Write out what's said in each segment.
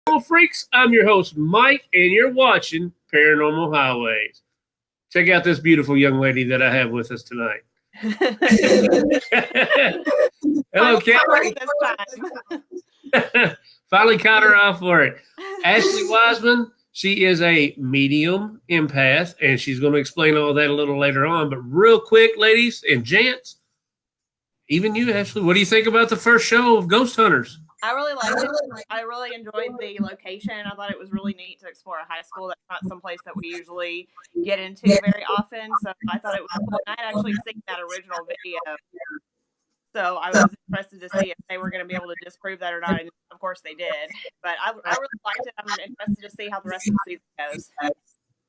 Paranormal Freaks. I'm your host, Mike, and you're watching Paranormal Highways. Check out this beautiful young lady that I have with us tonight. Hello, Kelly. Finally caught her off for it. Ashley Wiseman, she is a medium empath, and she's going to explain all that a little later on. But real quick, ladies and gents, even you, Ashley, what do you think about the first show of Ghost Hunters? I really liked it. I really enjoyed the location. I thought it was really neat to explore a high school. That's not someplace that we usually get into very often. So I thought it was cool. And I'd actually seen that original video. So I was interested to see if they were going to be able to disprove that or not. And of course they did. But I really liked it. I'm interested to see how the rest of the season goes.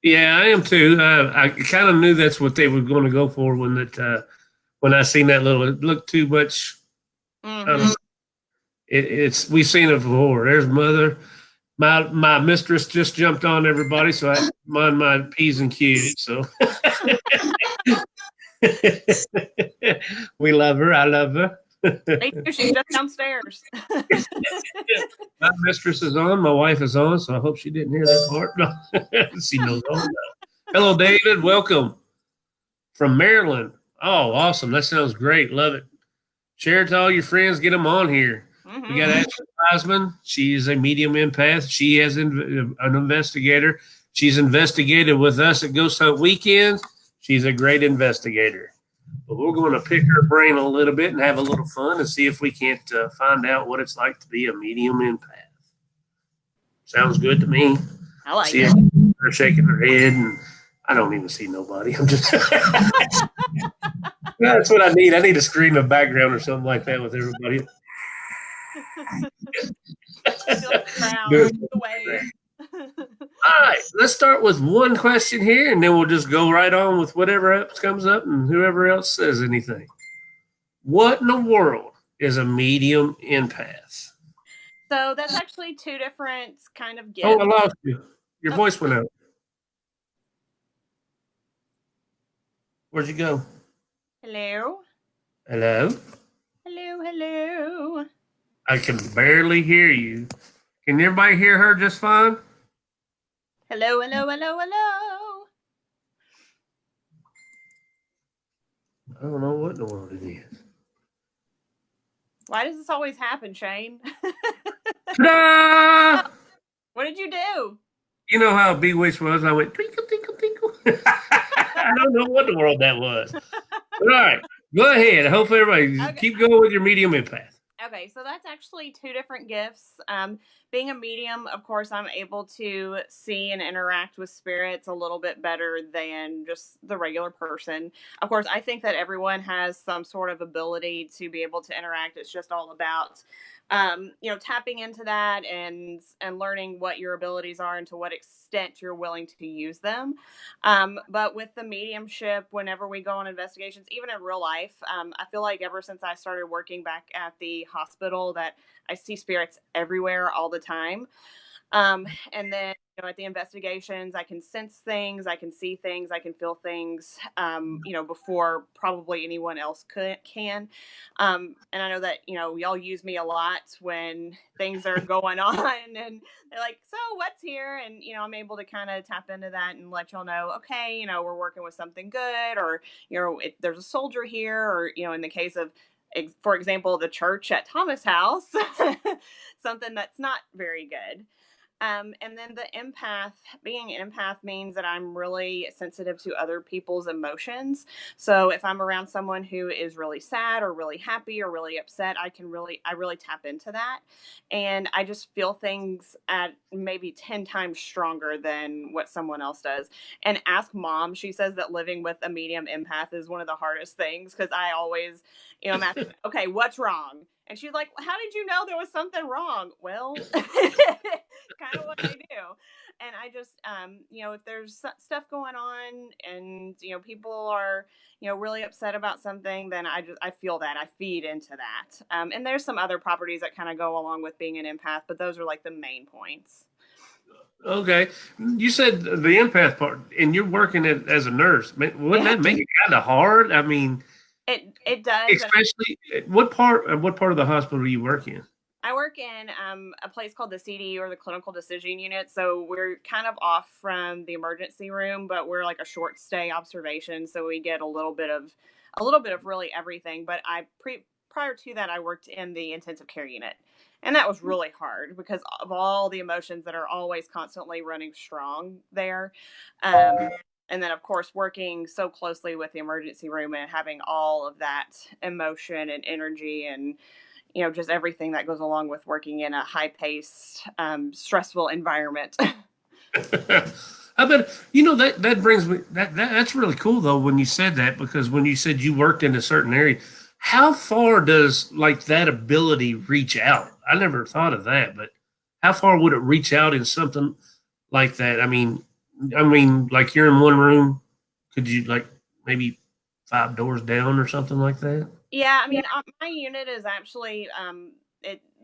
Yeah, I am too. I kind of knew that's what they were going to go for when I seen that little. It looked too much. Mm-hmm. We've seen it before. There's mother. My mistress just jumped on everybody, so I mind my P's and Q's. So we love her. I love her. She's just downstairs. My mistress is on. My wife is on, so I hope she didn't hear that part. No. She knows all that. Hello, David. Welcome from Maryland. Oh, awesome. That sounds great. Love it. Share it to all your friends. Get them on here. Mm-hmm. We got Ashley Wiseman. She is a medium empath. She is an investigator. She's investigated with us at Ghost Hunt Weekends. She's a great investigator. But we're going to pick her brain a little bit and have a little fun and see if we can't find out what it's like to be a medium empath. Sounds good to me. I like it. Her shaking her head, and I don't even see nobody. I'm just. That's what I need. I need a screen of background or something like that with everybody. All right, let's start with one question here, and then we'll just go right on with whatever else comes up and whoever else says anything. What in the world is a medium empath? So that's actually two different kind of gifts. Oh, I lost you. Your voice went out. Where'd you go? Hello? Hello? Hello, hello. I can barely hear you. Can everybody hear her just fine? Hello, hello, hello, hello. I don't know what in the world it is. Why does this always happen, Shane? Ta-da! What did you do? You know how Bewitched was? I went, twinkle, twinkle, twinkle. I don't know what in the world that was. All right, go ahead. I hope everybody keep going with your medium empath. Okay, so that's actually two different gifts. Being a medium, of course, I'm able to see and interact with spirits a little bit better than just the regular person. Of course, I think that everyone has some sort of ability to be able to interact. It's just all about, tapping into that and learning what your abilities are and to what extent you're willing to use them. But with the mediumship, whenever we go on investigations, even in real life, I feel like ever since I started working back at the hospital that I see spirits everywhere all the time. And then, at the investigations, I can sense things, I can see things, I can feel things, before probably anyone else can. And I know that, y'all use me a lot when things are going on and they're like, so what's here? And, I'm able to kind of tap into that and let y'all know, okay, we're working with something good, or, there's a soldier here, or, in the case of, for example, the church at Thomas House, something that's not very good. And then the empath, being an empath means that I'm really sensitive to other people's emotions. So if I'm around someone who is really sad or really happy or really upset, I really tap into that. And I just feel things at maybe 10 times stronger than what someone else does. And ask Mom, she says that living with a medium empath is one of the hardest things, because I always, I'm asking, okay, what's wrong? And she's like, how did you know there was something wrong? Well, kind of what I do. And I just, if there's stuff going on and, people are, really upset about something, then I feel that. I feed into that. And there's some other properties that kind of go along with being an empath, but those are like the main points. Okay. You said the empath part, and you're working as a nurse. Wouldn't that make it kind of hard? I mean... It does. Especially what part of the hospital do you work in? I work in a place called the CD, or the Clinical Decision Unit. So we're kind of off from the emergency room, but we're like a short stay observation. So we get a little bit of really everything. But prior to that, I worked in the intensive care unit, and that was really hard because of all the emotions that are always constantly running strong there. And then, of course, working so closely with the emergency room and having all of that emotion and energy and just everything that goes along with working in a high-paced, stressful environment. I bet that brings me that's really cool though when you said that, because when you said you worked in a certain area, how far does like that ability reach out? I never thought of that, but how far would it reach out in something like that? I mean, like you're in one room, could you like maybe 5 doors down or something like that? Yeah, I mean, my unit is actually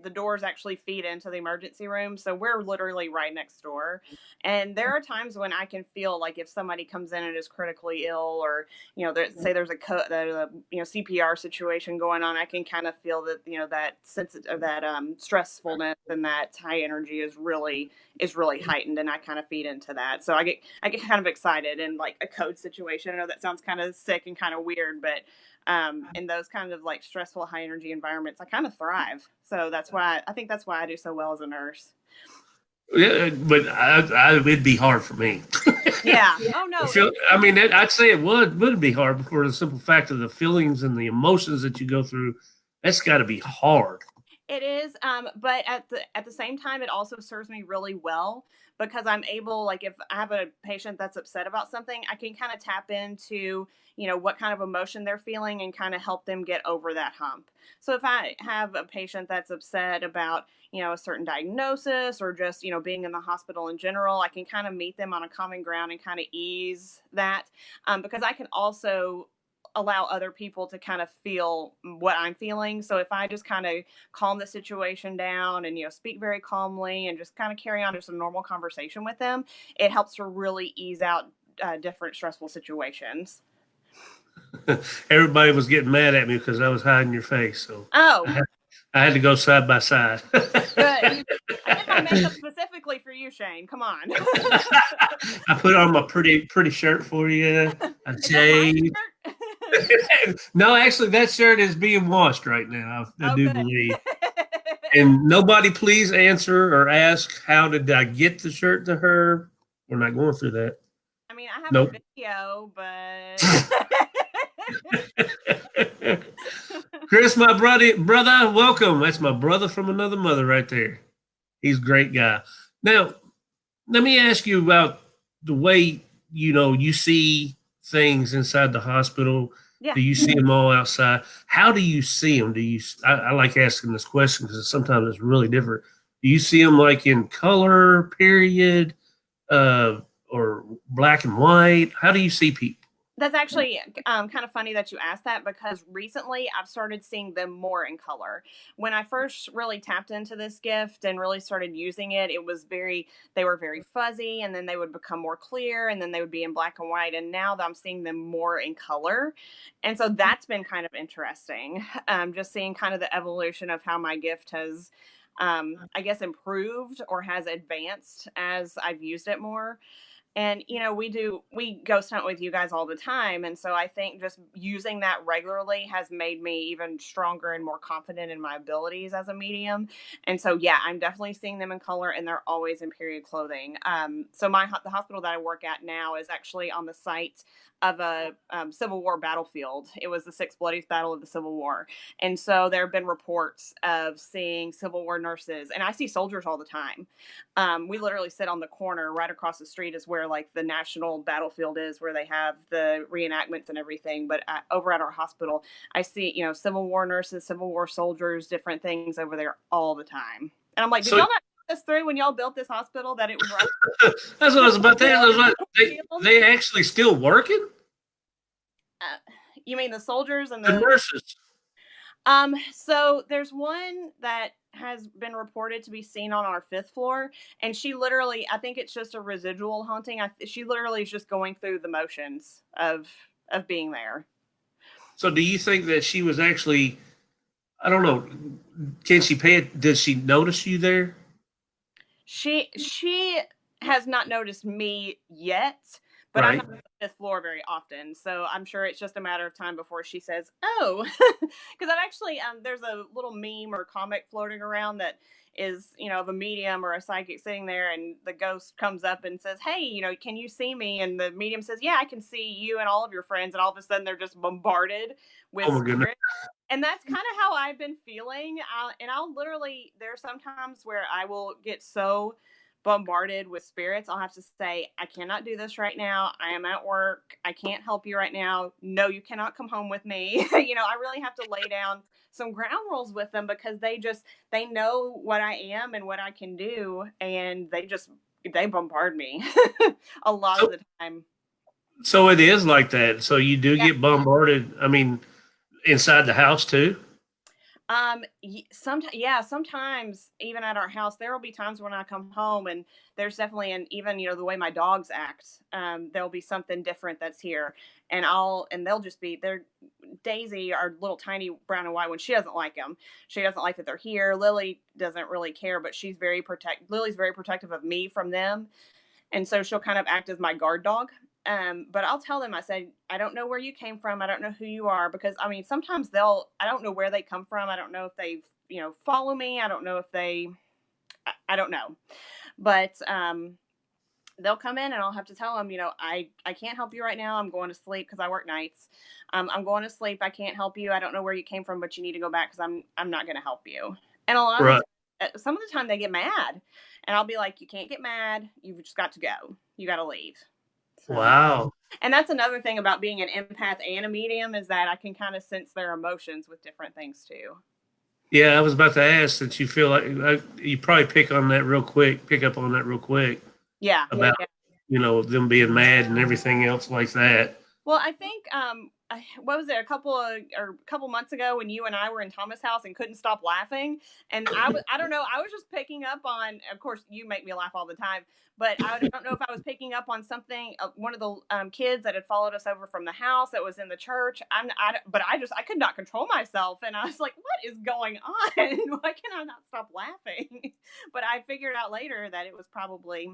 the doors actually feed into the emergency room, so we're literally right next door. And there are times when I can feel like if somebody comes in and is critically ill, or say there's a CPR situation going on, I can kind of feel that that sense of that stressfulness and that high energy is really heightened, and I kind of feed into that. So I get kind of excited in like a code situation. I know that sounds kind of sick and kind of weird, but in those kind of like stressful, high energy environments, I kind of thrive. So that's why I do so well as a nurse. Yeah, but it'd be hard for me. Yeah. Oh no, I'd say it would be hard for the simple fact of the feelings and the emotions that you go through. That's got to be hard. it is, but at the same time, it also serves me really well because I'm able, like, if I have a patient that's upset about something, I can kind of tap into, what kind of emotion they're feeling and kind of help them get over that hump. So if I have a patient that's upset about, a certain diagnosis, or just, being in the hospital in general, I can kind of meet them on a common ground and kind of ease that, because I can also allow other people to kind of feel what I'm feeling. So if I just kind of calm the situation down and speak very calmly and just kind of carry on just a normal conversation with them, it helps to really ease out different stressful situations. Everybody was getting mad at me because I was hiding your face, so I Oh, had, I had to go side by side. good. I did my makeup specifically for you, Shane. Come on. I put on my pretty shirt for you. I Is that my shaved. shirt? No, actually, that shirt is being washed right now. I Oh, do good. believe. And nobody please answer or ask how did I get the shirt to her. We're not going through that. I mean, I have a Nope. video, but Chris, my brother, welcome. That's my brother from another mother right there. He's a great guy. Now, let me ask you about the way you see things inside the hospital. yeah. Do you see them all outside? How do you see them? I like asking this question because sometimes it's really different. Do you see them like in color, period, uh, or black and white? How do you see people? That's actually kind of funny that you asked that because recently I've started seeing them more in color. When I first really tapped into this gift and really started using it, they were very fuzzy, and then they would become more clear, and then they would be in black and white. And now that I'm seeing them more in color. And so that's been kind of interesting. Just seeing kind of the evolution of how my gift has, I guess, improved or has advanced as I've used it more. And we ghost hunt with you guys all the time, and so I think just using that regularly has made me even stronger and more confident in my abilities as a medium. And so yeah, I'm definitely seeing them in color, and they're always in period clothing. So the hospital that I work at now is actually on the site of a Civil War battlefield. It was the Sixth Bloodiest Battle of the Civil War. And so there have been reports of seeing Civil War nurses, and I see soldiers all the time. We literally sit on the corner right across the street is where like the national battlefield is, where they have the reenactments and everything. But over at our hospital, I see, Civil War nurses, Civil War soldiers, different things over there all the time. And I'm like, did So y'all not think this through when y'all built this hospital that it was right? that's what I was about to ask. They actually still working? You mean the soldiers and The the nurses. So there's one that has been reported to be seen on our fifth floor, and she literally, I think it's just a residual haunting. She literally is just going through the motions of being there. So do you think that she was actually I don't know. Can she pay it? Did she notice you there? She has not noticed me yet, but I'm Right. not on the fifth floor very often, so I'm sure it's just a matter of time before she says, "Oh," because I've actually there's a little meme or comic floating around that is of a medium or a psychic sitting there, and the ghost comes up and says, "Hey, can you see me?" And the medium says, "Yeah, I can see you and all of your friends," and all of a sudden they're just bombarded with Oh my goodness. spirits. And that's kind of how I've been feeling. I'll literally, there's sometimes where I will get so bombarded with spirits, I'll have to say, I cannot do this right now. I am at work. I can't help you right now. No, you cannot come home with me. I really have to lay down some ground rules with them because they know what I am and what I can do. And they bombard me a lot of So, the time. so it is like that. So you do Yeah. get bombarded. I mean, inside the house too. Sometimes even at our house, there will be times when I come home and there's definitely, and even, the way my dogs act, there'll be something different that's here, and they'll just be, they're Daisy, our little tiny brown and white one. She doesn't like them. She doesn't like that they're here. Lily doesn't really care, but Lily's very protective of me from them. And so she'll kind of act as my guard dog. But I'll tell them, I said, I don't know where you came from. I don't know who you are. Because, I mean, sometimes I don't know where they come from. I don't know if they've, follow me. I don't know if I don't know. But they'll come in and I'll have to tell them, I can't help you right now. I'm going to sleep because I work nights. I'm going to sleep. I can't help you. I don't know where you came from, but you need to go back because I'm not going to help you. And a lot of Right. some of the time they get mad and I'll be like, you can't get mad. You've just got to go. You got to leave. So, Wow. and that's another thing about being an empath and a medium is that I can kind of sense their emotions with different things too. Yeah, I was about to ask that you feel like you probably pick up on that real quick Yeah. about, Yeah. them being mad and everything else like that. Well, I think what was it, a couple months ago when you and I were in Thomas' house and couldn't stop laughing, and I don't know, I was just picking up on. Of course, you make me laugh all the time, but I don't know if I was picking up on something. One of the kids that had followed us over from the house that was in the church. But I could not control myself, and I was like, "What is going on? Why can I not stop laughing?" But I figured out later that it was probably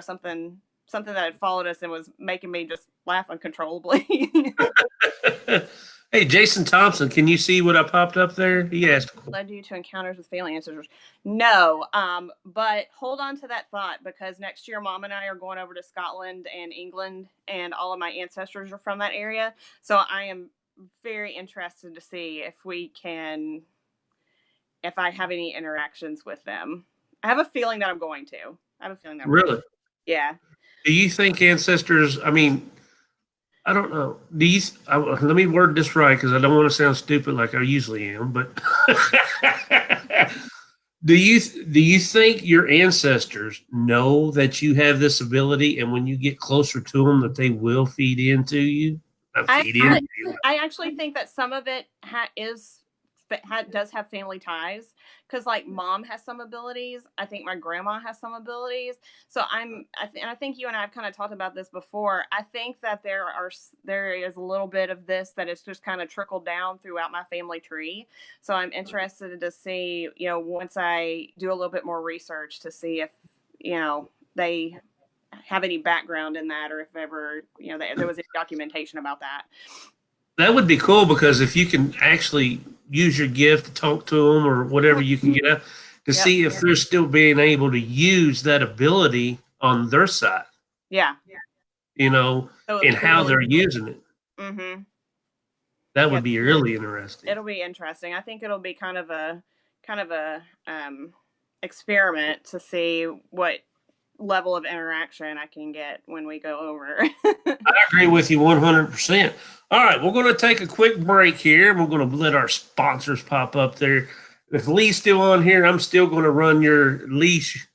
something that had followed us and was making me just laugh uncontrollably. Hey, Jason Thompson, can you see what I popped up there? He asked. Led you to encounters with family ancestors? No, but hold on to that thought because next year, Mom and I are going over to Scotland and England, and all of my ancestors are from that area. So I am very interested to see if I have any interactions with them. I have a feeling that I'm going to. I have a feeling that I'm Really? yeah. Do you think ancestors? I mean, I don't know. Let me word this right because I don't want to sound stupid like I usually am. But do you think your ancestors know that you have this ability, and when you get closer to them, that they will feed into you? I Feed into you. I actually think that some of it does have family ties because like Mom has some abilities. I think my grandma has some abilities. So and I think you and I have kind of talked about this before. I think that there is a little bit of this that is just kind of trickled down throughout my family tree. So I'm interested to see, once I do a little bit more research to see if they have any background in that, or if ever there was any documentation about that. That would be cool because if you can actually use your gift to talk to them or whatever you can get out to Yep. see if they're still being able to use that ability on their side, Yeah. So and how they're using it. Mm-hmm. That would Yep. be really interesting. It'll be interesting. I think it'll be kind of a experiment to see what level of interaction I can get when we go over. I agree with you 100%. All right, we're going to take a quick break here. We're going to let our sponsors pop up there. If Lee's still on here, I'm still going to run your leash.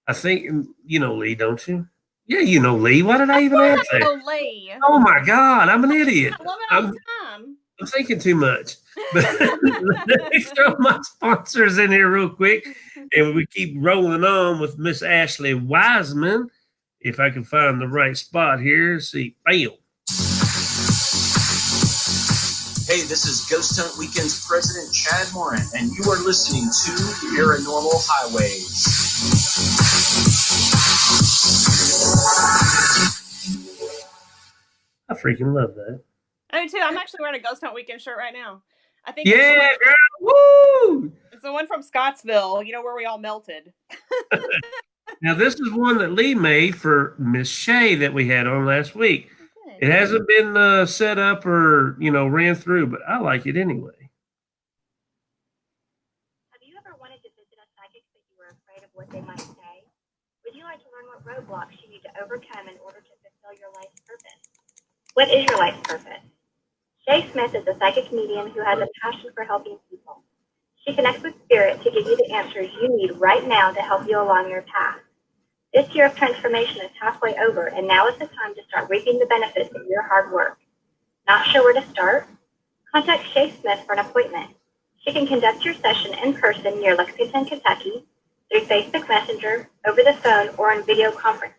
I think you know Lee, don't you? Yeah, you know Lee. Why did I even ask that? Oh, Lee. Oh my God, I'm an idiot. I love it all the time. I'm thinking too much. But let me throw my sponsors in here real quick, and we keep rolling on with Miss Ashley Wiseman. If I can find the right spot here, see, bam. Hey Hey, this is Ghost Hunt Weekend's President Chad Morin, and you are listening to Paranormal Highways. I freaking love that. I do too. I'm actually wearing a Ghost Hunt Weekend shirt right now. I think Yeah, girl. Woo! it's the one from Scottsville, where we all melted. Now, this is one that Lee made for Miss Shay that we had on last week. Okay. It hasn't been set up or, ran through, but I like it anyway. Have you ever wanted to visit a psychic but you were afraid of what they might say? Would you like to learn what roadblocks you need to overcome in order to fulfill your life's purpose? What is your life's purpose? Shay Smith is a psychic medium who has a passion for helping people. She connects with spirit to give you the answers you need right now to help you along your path. This year of transformation is halfway over, and now is the time to start reaping the benefits of your hard work. Not sure where to start? Contact Shay Smith for an appointment. She can conduct your session in person near Lexington, Kentucky, through Facebook Messenger, over the phone, or on video conferencing.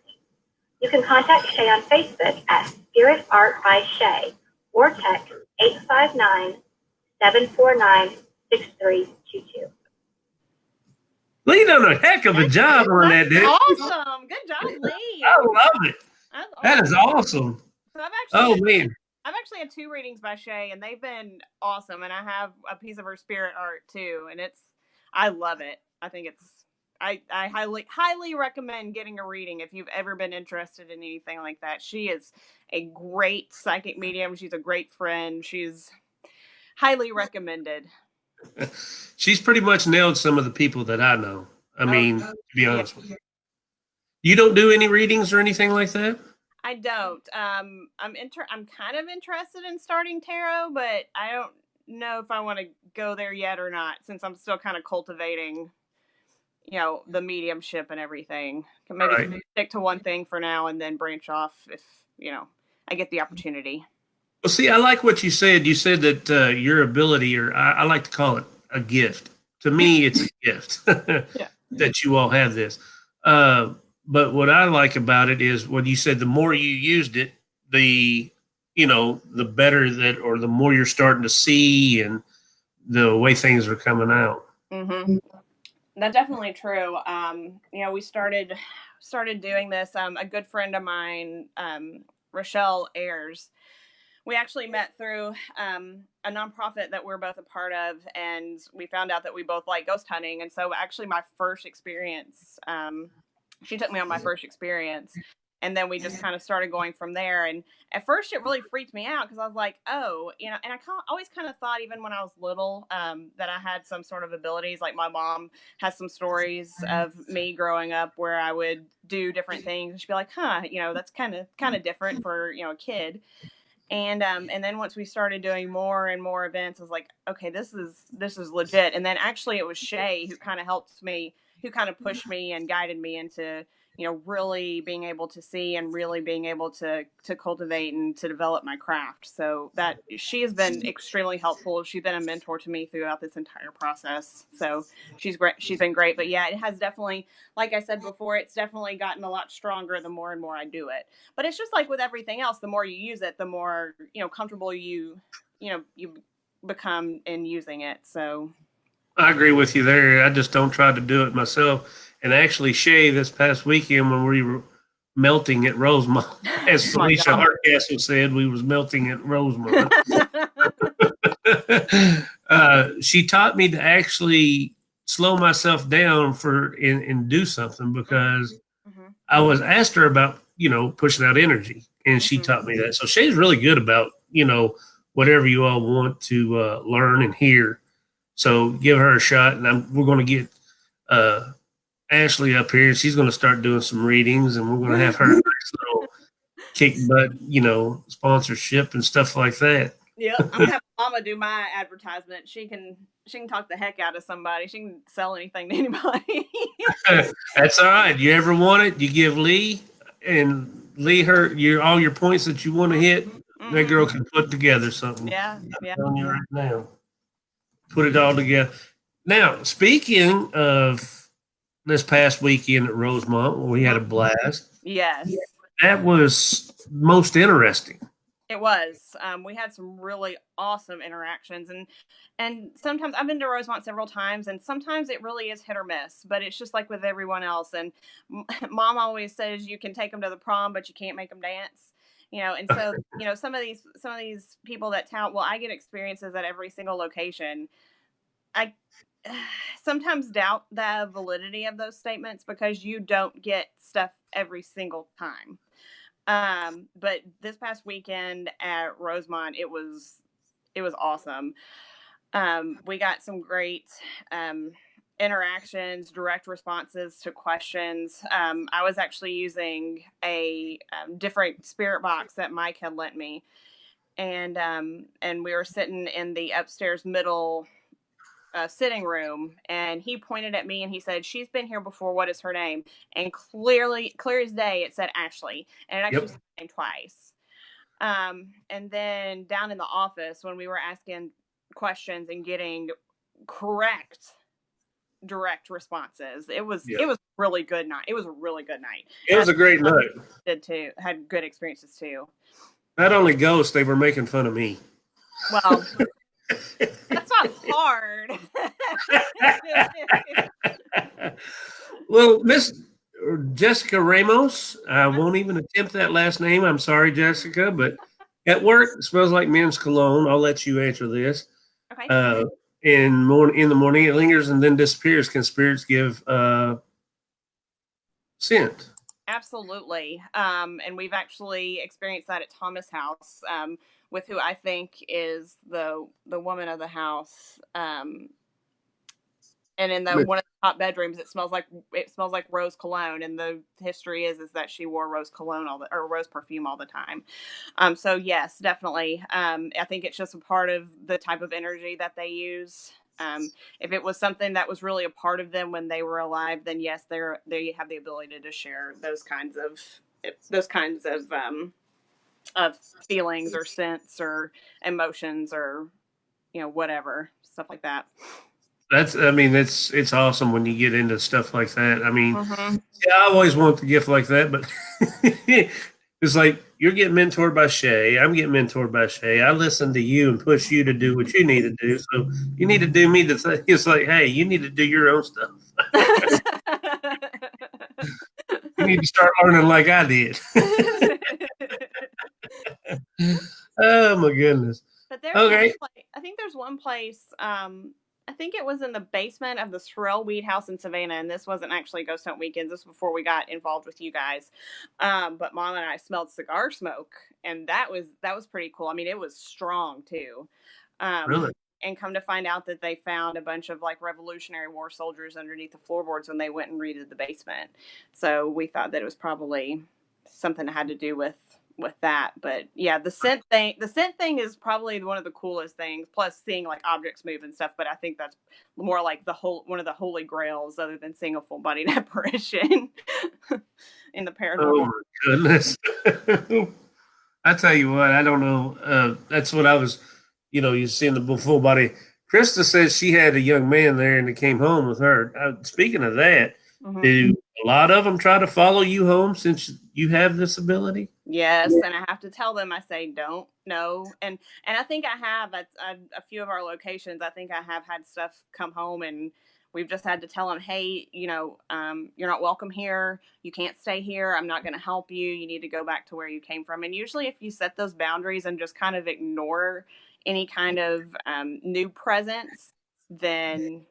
You can contact Shay on Facebook at Spirit Art by Shay, or text 859-749-6322. Lee done a heck of a job on that, dude. Awesome. Good job, Lee. I love it. That's awesome. That is awesome. So Man. I've actually had 2 readings by Shay, and they've been awesome. And I have a piece of her spirit art too, and I love it. I think I highly recommend getting a reading if you've ever been interested in anything like that. She is a great psychic medium. She's a great friend. She's highly recommended. She's pretty much nailed some of the people that I know. I mean, to be honest with you. You don't do any readings or anything like that? I don't. I'm kind of interested in starting tarot, but I don't know if I want to go there yet or not, since I'm still kind of cultivating, the mediumship and everything. Can maybe stick to one thing for now and then branch off if, I get the opportunity. Well, see, I like what you said. You said that your ability, or I like to call it a gift. To me, it's a gift that you all have this. But what I like about it is when you said the more you used it, the better that, or the more you're starting to see and the way things are coming out. Mm-hmm. That's definitely true. We started doing this. A good friend of mine, Rochelle Ayers, we actually met through a nonprofit that we're both a part of, and we found out that we both like ghost hunting. And so actually my first experience, she took me on my first experience, and then we just kind of started going from there. And at first it really freaked me out because I was like, oh, and I always kind of thought, even when I was little, that I had some sort of abilities. Like my mom has some stories of me growing up where I would do different things, and she'd be like, huh, that's kind of different for, a kid. And then once we started doing more and more events, I was like, okay, this is legit. And then actually it was Shay who kind of helped me, who kind of pushed me and guided me into, really being able to see and really being able to cultivate and to develop my craft. So that she has been extremely helpful. She's been a mentor to me throughout this entire process. So she's great. She's been great. But yeah, it has definitely, like I said before, it's definitely gotten a lot stronger the more and more I do it. But it's just like with everything else, the more you use it, the more, comfortable you become in using it. So I agree with you there. I just don't try to do it myself. And actually, Shay, this past weekend when we were melting at Rosemont, as Felicia Hardcastle said, we was melting at Rosemont. She taught me to actually slow myself down and do something, because I was asked her about, pushing out energy, and she taught me that. So Shay's really good about, whatever you all want to learn and hear. So give her a shot, and we're going to get Ashley up here. She's going to start doing some readings, and we're going to have her nice little kick butt, sponsorship and stuff like that. Yeah, I'm gonna have Mama do my advertisement. She can talk the heck out of somebody. She can sell anything to anybody. That's all right. You ever want it, you give Lee all your points that you want to hit. That girl can put together something. Yeah. I'm telling you right now. Put it all together. Now, speaking of this past weekend at Rosemont, we had a blast. Yes. That was most interesting. It was. We had some really awesome interactions, and sometimes I've been to Rosemont several times, and sometimes it really is hit or miss. But it's just like with everyone else. And Mom always says you can take them to the prom, but you can't make them dance. And so some of these people that tout, well, I get experiences at every single location. I sometimes doubt the validity of those statements because you don't get stuff every single time. But this past weekend at Rosemont, it was awesome. We got some great interactions, direct responses to questions. I was actually using a different spirit box that Mike had lent me, and we were sitting in the upstairs middle sitting room, and he pointed at me and he said, "She's been here before. What is her name?" And clear as day, it said Ashley, and it actually said her name twice. And then down in the office, when we were asking questions and getting correct, direct responses, it was really good night. It was a really good night. It was a great night. Did too. Had good experiences too. Not only ghosts, they were making fun of me. Well, that's not hard. Well, Miss Jessica Ramos, I won't even attempt that last name. I'm sorry, Jessica, but at work, it smells like men's cologne. I'll let you answer this. Okay. In the morning, it lingers and then disappears. Can spirits give scent? Absolutely. And we've actually experienced that at Thomas' house, with who I think is the woman of the house. And in one of the top bedrooms, it smells like rose cologne. And the history is that she wore rose cologne or rose perfume all the time. So yes, definitely. I think it's just a part of the type of energy that they use. If it was something that was really a part of them when they were alive, then yes, they have the ability to share those kinds of feelings or scents or emotions or whatever, stuff like that. It's awesome when you get into stuff like that. I mean, yeah, I always want the gift like that, but it's like you're getting mentored by Shay. I'm getting mentored by Shay. I listen to you and push you to do what you need to do. So you need to do me the thing. It's like, hey, you need to do your own stuff. You need to start learning like I did. Oh my goodness. But there's I think there's one place. I think it was in the basement of the Sorrel Weed House in Savannah, and this wasn't actually Ghost Hunt Weekends. This was before we got involved with you guys. But Mom and I smelled cigar smoke, and that was pretty cool. I mean, it was strong too. Really? And come to find out that they found a bunch of like Revolutionary War soldiers underneath the floorboards when they went and redid the basement. So we thought that it was probably something that had to do with that. But yeah, the scent thing is probably one of the coolest things, plus seeing like objects move and stuff. But I think that's more like one of the holy grails, other than seeing a full bodied apparition in the paranormal. Oh my goodness. I tell you what, I don't know. That's what I was, you seeing the full body. Krista says she had a young man there and he came home with her. Speaking of that, do a lot of them try to follow you home since you have this ability? Yes, and I have to tell them, I say, don't, no. And I think I have at a few of our locations, I think I have had stuff come home and we've just had to tell them, hey, you're not welcome here. You can't stay here. I'm not going to help you. You need to go back to where you came from. And usually if you set those boundaries and just kind of ignore any kind of new presence, then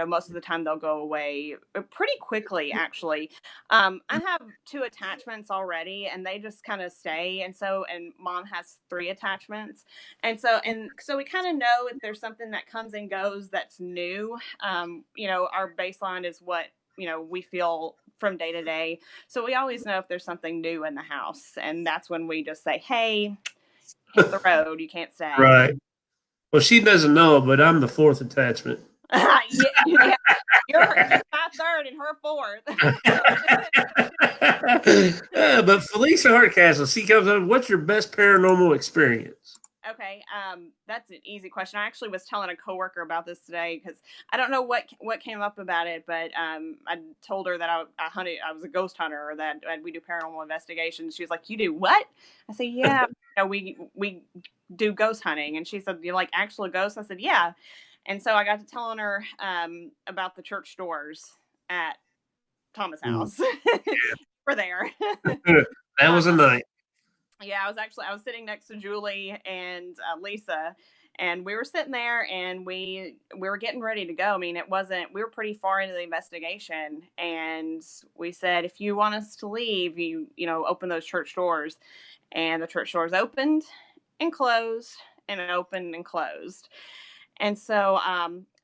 most of the time they'll go away pretty quickly, actually. I have 2 attachments already and they just kind of stay. And Mom has 3 attachments. And so we kind of know if there's something that comes and goes that's new. Our baseline is what, we feel from day to day. So we always know if there's something new in the house. And that's when we just say, hey, hit the road. You can't stay. Right. Well, she doesn't know, but I'm the 4th attachment. Yeah, you're my 3rd and her 4th. But Felicia Hardcastle, she comes up. What's your best paranormal experience? Okay, that's an easy question. I actually was telling a coworker about this today because I don't know what came up about it, but I told her that I was a ghost hunter, or that we do paranormal investigations. She was like, "You do what?" I said, "Yeah, we do ghost hunting." And she said, "You like actual ghosts?" I said, "Yeah." And so I got to telling her about the church doors at Thomas Mm. House. We're there. That was a night. Yeah, I was sitting next to Julie and Lisa, and we were sitting there, and we were getting ready to go. I mean, we were pretty far into the investigation, and we said, if you want us to leave, open those church doors. And the church doors opened and closed, and it opened and closed. And so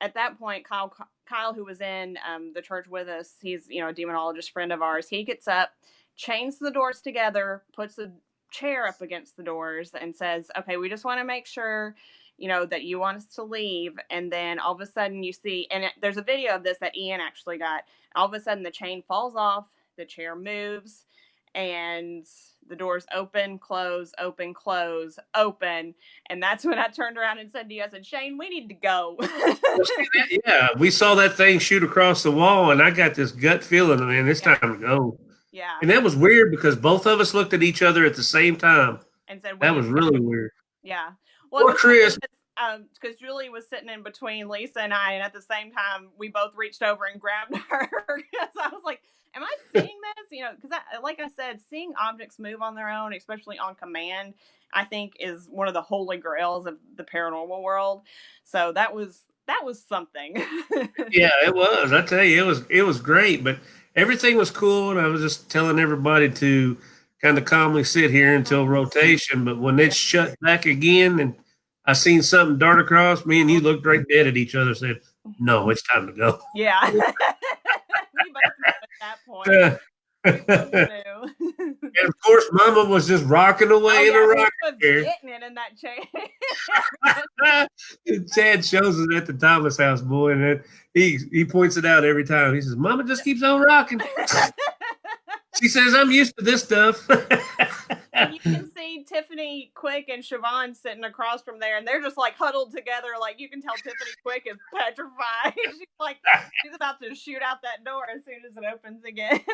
at that point, Kyle, who was in the church with us, he's a demonologist friend of ours. He gets up, chains the doors together, puts a chair up against the doors, and says, "Okay, we just want to make sure, that you want us to leave." And then all of a sudden, you see, and there's a video of this that Ian actually got. All of a sudden, the chain falls off, the chair moves, and the doors open, close, open, close, open. And that's when I turned around and said to you, I said, "Shane, we need to go." Yeah, we saw that thing shoot across the wall, and I got this gut feeling, man, it's time to go. Yeah. And that was weird because both of us looked at each other at the same time. And said, that was really weird. Yeah. Well, Chris, because Julie was sitting in between Lisa and I, and at the same time, we both reached over and grabbed her. So I was like, "Am I seeing this?" Because like I said, seeing objects move on their own, especially on command, I think is one of the holy grails of the paranormal world. So that was something. yeah, it was. I tell you, it was great, but everything was cool, and I was just telling everybody to kind of calmly sit here until rotation. But when it shut back again, and I seen something dart across, me and you looked right dead at each other, said, "No, it's time to go." Yeah. We both knew at that point. And of course, Mama was just rocking away in a rocking chair. Getting it in that chair. Chad shows us at the Thomas House, boy, and then he points it out every time. He says, "Mama just keeps on rocking." She says, "I'm used to this stuff." And you can see Tiffany Quick and Siobhan sitting across from there, and they're just like huddled together. Like, you can tell Tiffany Quick is petrified. She's about to shoot out that door as soon as it opens again.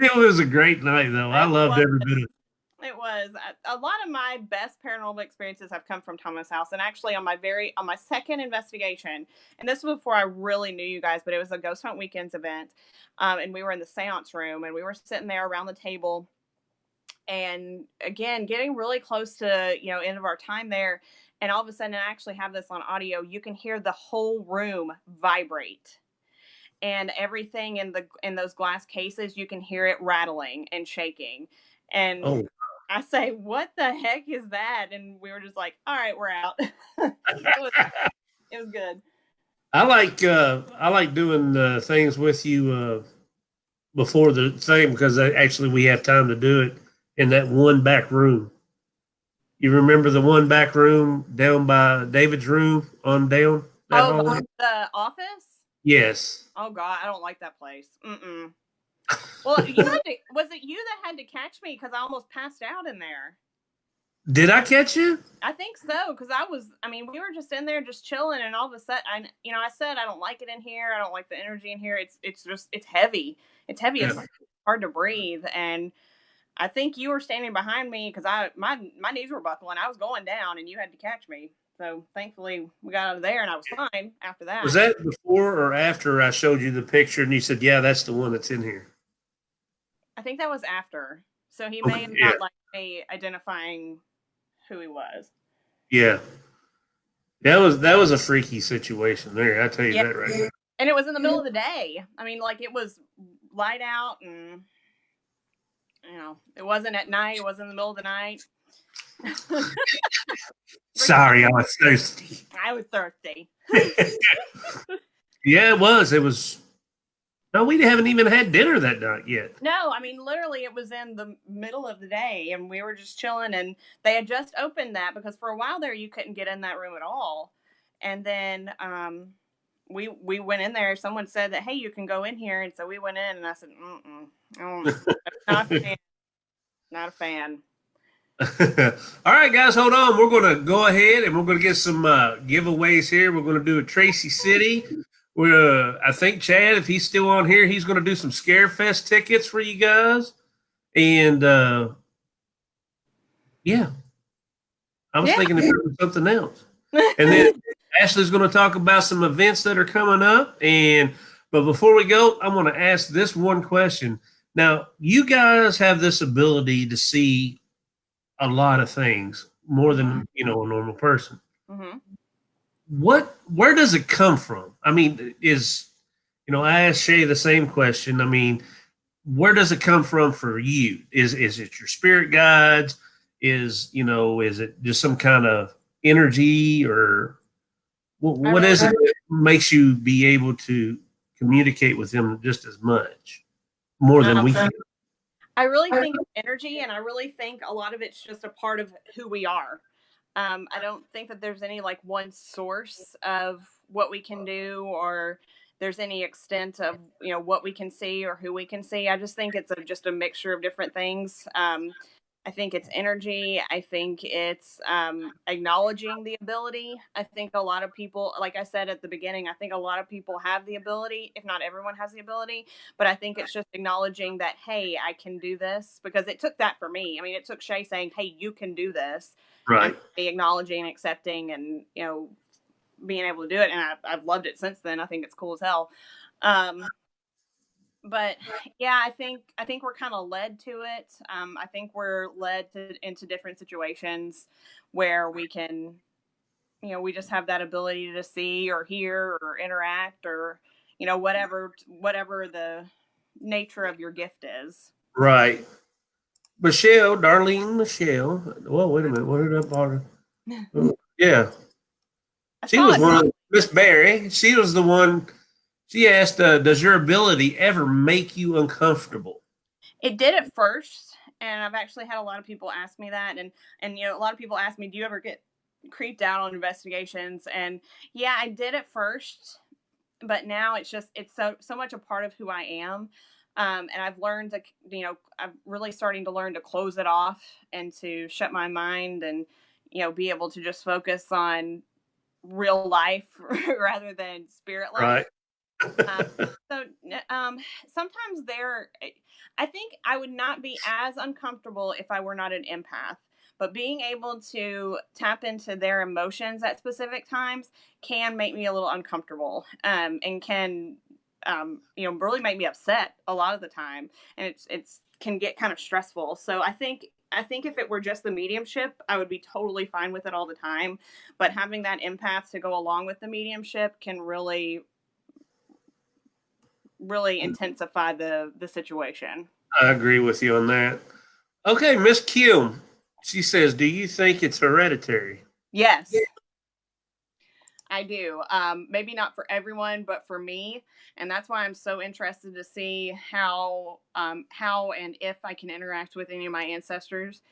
It was a great night, though. I loved every bit of it. It was. A lot of my best paranormal experiences have come from Thomas House, and actually on my second investigation, and this was before I really knew you guys, but it was a Ghost Hunt Weekends event, and we were in the seance room, and we were sitting there around the table, and again, getting really close to end of our time there, and all of a sudden, I actually have this on audio. You can hear the whole room vibrate, and everything in those glass cases, you can hear it rattling and shaking, and I say, "What the heck is that?" And we were just like, "All right, we're out." It was good. I like doing things with you before the thing because actually we have time to do it in that one back room. You remember the one back room down by David's room on down? The office? Yes. Oh God, I don't like that place. Mm-mm. Well, was it you that had to catch me because I almost passed out in there? Did I catch you? I think so, because we were just in there just chilling, and all of a sudden, I said I don't like it in here. I don't like the energy in here. It's heavy. It's heavy. Yeah. It's hard to breathe, and I think you were standing behind me because my knees were buckling. I was going down, and you had to catch me. So thankfully, we got out of there, and I was fine after that. Was that before or after I showed you the picture, and you said, "Yeah, that's the one that's in here"? I think that was after. So he may have not liked me identifying who he was. Yeah. That was a freaky situation there. I tell you that right now. And it was in the middle of the day. I mean, like, it was light out, and it wasn't at night. It wasn't in the middle of the night. Sorry, I was thirsty. I was thirsty. Yeah, it was. It was. No, we haven't even had dinner that night yet. No, I mean, literally, it was in the middle of the day, and we were just chilling, and they had just opened that because for a while there, you couldn't get in that room at all. And then we went in there. Someone said that, "Hey, you can go in here," and so we went in, and I said, "Not a fan. Not a fan." All right, guys, hold on. We're going to go ahead and we're going to get some giveaways here. We're going to do a Tracy City. I think Chad, if he's still on here, he's going to do some Scarefest tickets for you guys. And yeah, I was thinking of something else. And then Ashley's going to talk about some events that are coming up. But before we go, I want to ask this one question. Now, you guys have this ability to see a lot of things more than a normal person. Mm-hmm. Where does it come from? I mean, I asked Shay the same question. I mean, where does it come from for you? Is it your spirit guides? Is it just some kind of energy, or what is it that makes you be able to communicate with them just as much, more than we can? I really think it's energy, and I really think a lot of it's just a part of who we are. I don't think that there's any like one source of what we can do, or there's any extent of what we can see or who we can see. I just think it's just a mixture of different things. I think it's energy. I think it's acknowledging the ability. I think a lot of people, like I said at the beginning, I think a lot of people have the ability, if not everyone has the ability, but I think it's just acknowledging that, hey, I can do this, because it took that for me. I mean, it took Shay saying, hey, you can do this. Right. And acknowledging, accepting, and, being able to do it. And I've loved it since then. I think it's cool as hell. But yeah, I think we're kind of led to it. I think we're led into different situations where we can, we just have that ability to see or hear or interact, or, whatever the nature of your gift is. Right. Darlene Michelle. Well, wait a minute. What did I bother? Yeah. She was one of Miss Barry. She was the one. She asked, does your ability ever make you uncomfortable? It did at first, and I've actually had a lot of people ask me that, and a lot of people ask me, do you ever get creeped out on investigations? And yeah, I did at first, but now it's so much a part of who I am. And I've learned to, I'm really starting to learn to close it off and to shut my mind and, be able to just focus on real life rather than spirit life. Right. So sometimes I think I would not be as uncomfortable if I were not an empath, but being able to tap into their emotions at specific times can make me a little uncomfortable, and can, really make me upset a lot of the time. And it's can get kind of stressful. So I think if it were just the mediumship, I would be totally fine with it all the time. But having that empath to go along with the mediumship can really intensify the situation. I agree with you on that. Okay, Miss Q. She says, do you think it's hereditary? Yes. I do. Maybe not for everyone, but for me. And that's why I'm so interested to see how and if I can interact with any of my ancestors.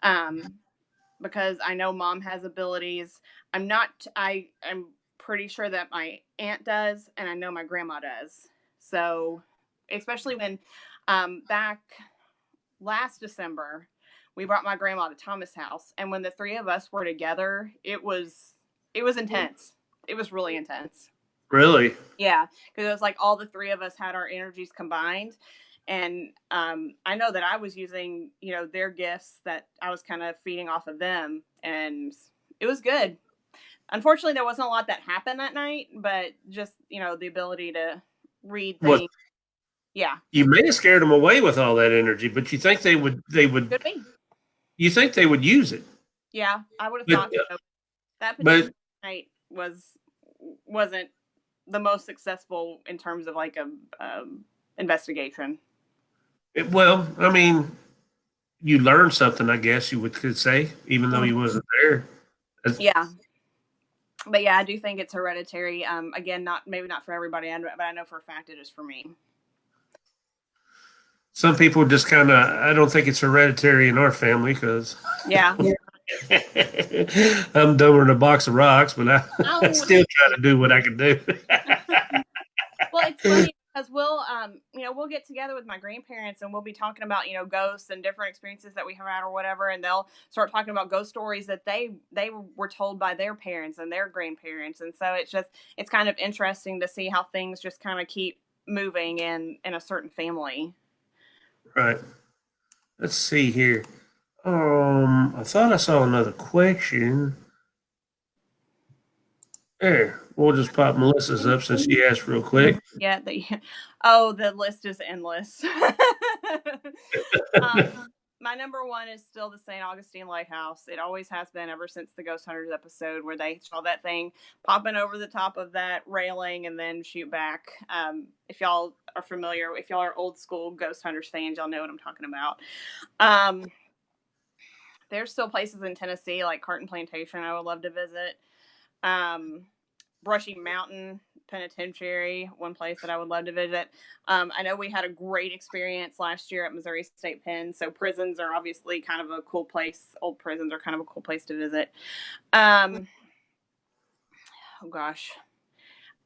Because I know Mom has abilities. I'm pretty sure that my aunt does, and I know my grandma does. So, especially when back last December, we brought my grandma to Thomas' house, and when the three of us were together, it was intense. It was really intense. Really? Yeah, because it was like all the three of us had our energies combined. And I know that I was using, their gifts, that I was kind of feeding off of them, and it was good. Unfortunately, there wasn't a lot that happened that night, but just, the ability to read things. Yeah. You may have scared them away with all that energy, but you think they would, Could be. You think they would use it? Yeah, I would have thought so. That particular night wasn't the most successful in terms of like a investigation. Well, I mean, you learned something, I guess you could say, even though you wasn't there. Yeah. But yeah, I do think it's hereditary. Again, maybe not for everybody, but I know for a fact it is for me. Some people just kind of, I don't think it's hereditary in our family because yeah, I'm dumber than a box of rocks, but I still try to do what I can do. Well, it's funny. because we'll get together with my grandparents and we'll be talking about, ghosts and different experiences that we have had or whatever, and they'll start talking about ghost stories that they were told by their parents and their grandparents, and so it's kind of interesting to see how things just kind of keep moving in a certain family. Right. Let's see here. I thought I saw another question. There. We'll just pop Melissa's up since she asked real quick. Yeah. The list is endless. My number one is still the St. Augustine Lighthouse. It always has been ever since the Ghost Hunters episode where they saw that thing popping over the top of that railing and then shoot back. If y'all are familiar, if y'all are old school Ghost Hunters fans, y'all know what I'm talking about. There's still places in Tennessee like Carton Plantation I would love to visit. Brushy Mountain Penitentiary, one place that I would love to visit. I know we had a great experience last year at Missouri State Pen, so prisons are obviously kind of a cool place. Old prisons are kind of a cool place to visit. Oh gosh,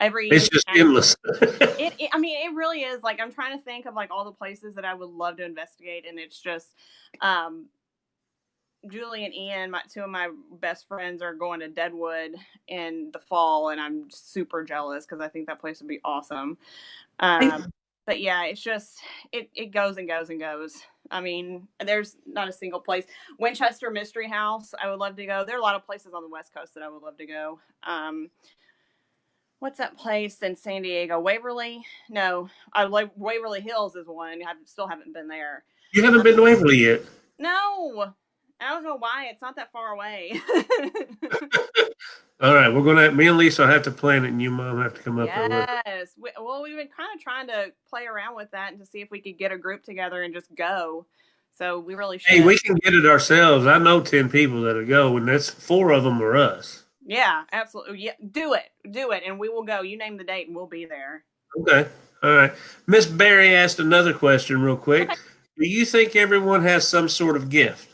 It's just endless. It really is. Like, I'm trying to think of like all the places that I would love to investigate, and it's just Julie and Ian, two of my best friends, are going to Deadwood in the fall, and I'm super jealous because I think that place would be awesome. But yeah, it's just it goes and goes and goes. I mean, there's not a single place. Winchester Mystery House, I would love to go. There are a lot of places on the West Coast that I would love to go. What's that place in San Diego? Waverly? No, Waverly Hills is one. I still haven't been there. You haven't been to Waverly yet? No. I don't know why. It's not that far away. All right, me and Lisa have to plan it, and you, Mom, have to come up there with it. Yes. We've been kind of trying to play around with that and to see if we could get a group together and just go. So we really should. Hey, we can get it ourselves. I know 10 people that'll go, and that's 4 of them are us. Yeah, absolutely. Yeah, do it, and we will go. You name the date, and we'll be there. Okay. All right. Miss Barry asked another question real quick. Okay. Do you think everyone has some sort of gift?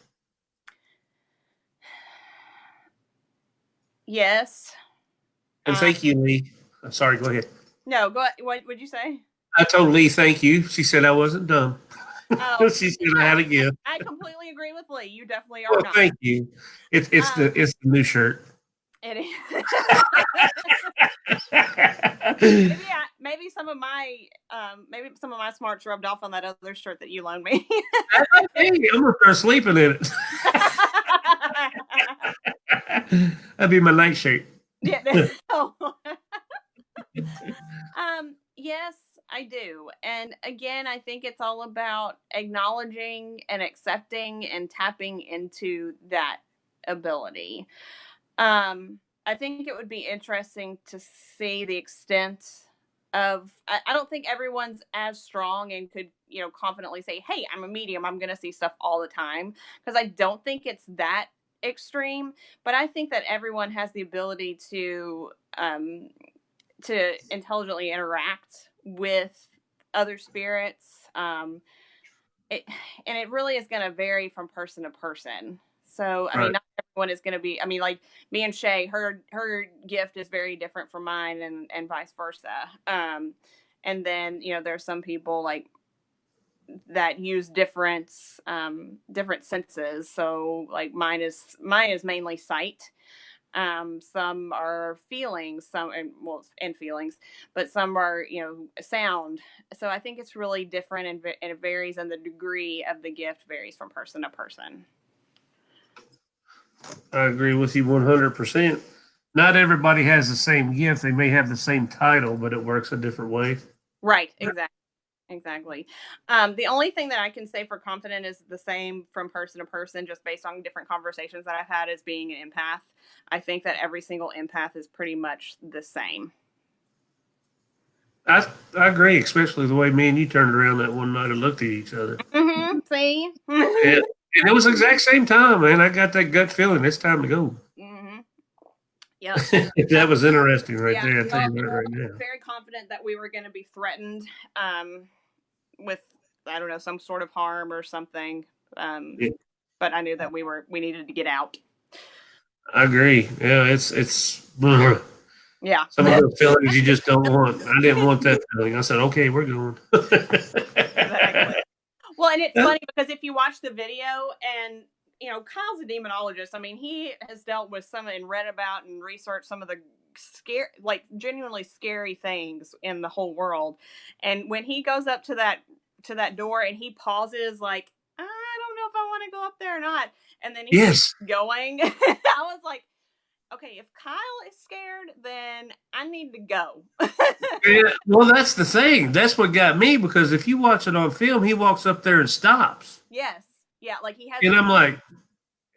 Yes. And thank you, Lee. I'm sorry, go ahead. No, go ahead. What would you say? I told Lee thank you. She said I wasn't dumb. Oh, she said I had a gift. I completely agree with Lee. You definitely are not. Thank you. It's the new shirt. It is. Maybe some of my smarts rubbed off on that other shirt that you loaned me. Hey, I'm gonna start sleeping in it. That'd be my night shirt. Yeah. Yes, I do. And again, I think it's all about acknowledging and accepting and tapping into that ability. I think it would be interesting to see the extent of, I don't think everyone's as strong and could, confidently say, hey, I'm a medium, I'm going to see stuff all the time. Because I don't think it's that extreme, but I think that everyone has the ability to intelligently interact with other spirits. It really is going to vary from person to person. So, I mean, not everyone is going to be, like me and Shay, her gift is very different from mine and vice versa. And then, there's some people like that use different senses. So like mine is mainly sight. Some are feelings, and feelings, but some are, sound. So I think it's really different and it varies, and the degree of the gift varies from person to person. I agree with you 100%. Not everybody has the same gift. They may have the same title, but it works a different way. Right. Exactly. The only thing that I can say for confident is the same from person to person, just based on different conversations that I've had, as being an empath. I think that every single empath is pretty much the same. I agree, especially the way me and you turned around that one night and looked at each other. Mm-hmm. See? And it was the exact same time, man. I got that gut feeling it's time to go. Mm-hmm. Yeah. That was interesting right there. I tell you that right now. Very confident that we were going to be threatened with, I don't know, some sort of harm or something. But I knew that we needed to get out. I agree. Yeah, it's Yeah. Some of those feelings you just don't want. I didn't want that feeling. I said, okay, we're going. Exactly. Well, and it's funny because if you watch the video, and Kyle's a demonologist. I mean, he has dealt with some and read about and researched some of the genuinely scary things in the whole world. And when he goes up to that door and he pauses, like, I don't know if I want to go up there or not, and then he keeps going. I was like, okay, if Kyle is scared, then I need to go. Yeah, well, that's the thing. That's what got me, because if you watch it on film, he walks up there and stops. Yes. Yeah, like he has. And I'm like,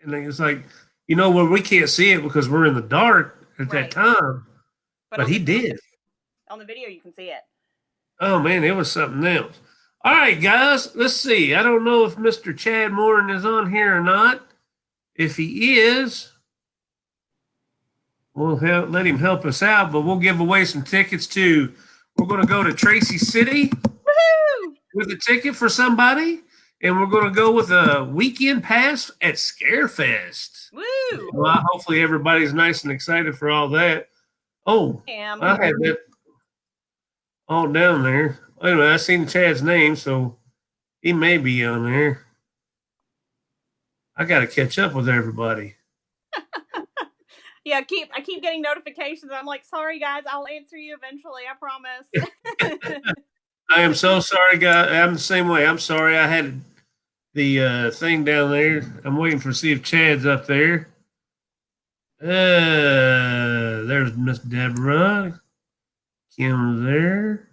and it's like, well, we can't see it because we're in the dark at that time. But he did. On the video, you can see it. Oh, man, it was something else. All right, guys, let's see. I don't know if Mr. Chad Morin is on here or not. If he is, we'll let him help us out, but we'll give away some tickets to, we're going to go to Tracy City. Woo-hoo! With a ticket for somebody, and we're going to go with a weekend pass at Scarefest. Woo! Well, hopefully everybody's nice and excited for all that. Oh, I had that all down there. Anyway, I seen Chad's name, so he may be on there. I got to catch up with everybody. Yeah, I keep getting notifications. I'm like, sorry guys, I'll answer you eventually. I promise. I am so sorry, guys. I'm the same way. I'm sorry. I had the thing down there. I'm waiting for see if Chad's up there. There's Miss Deborah. Kim's there.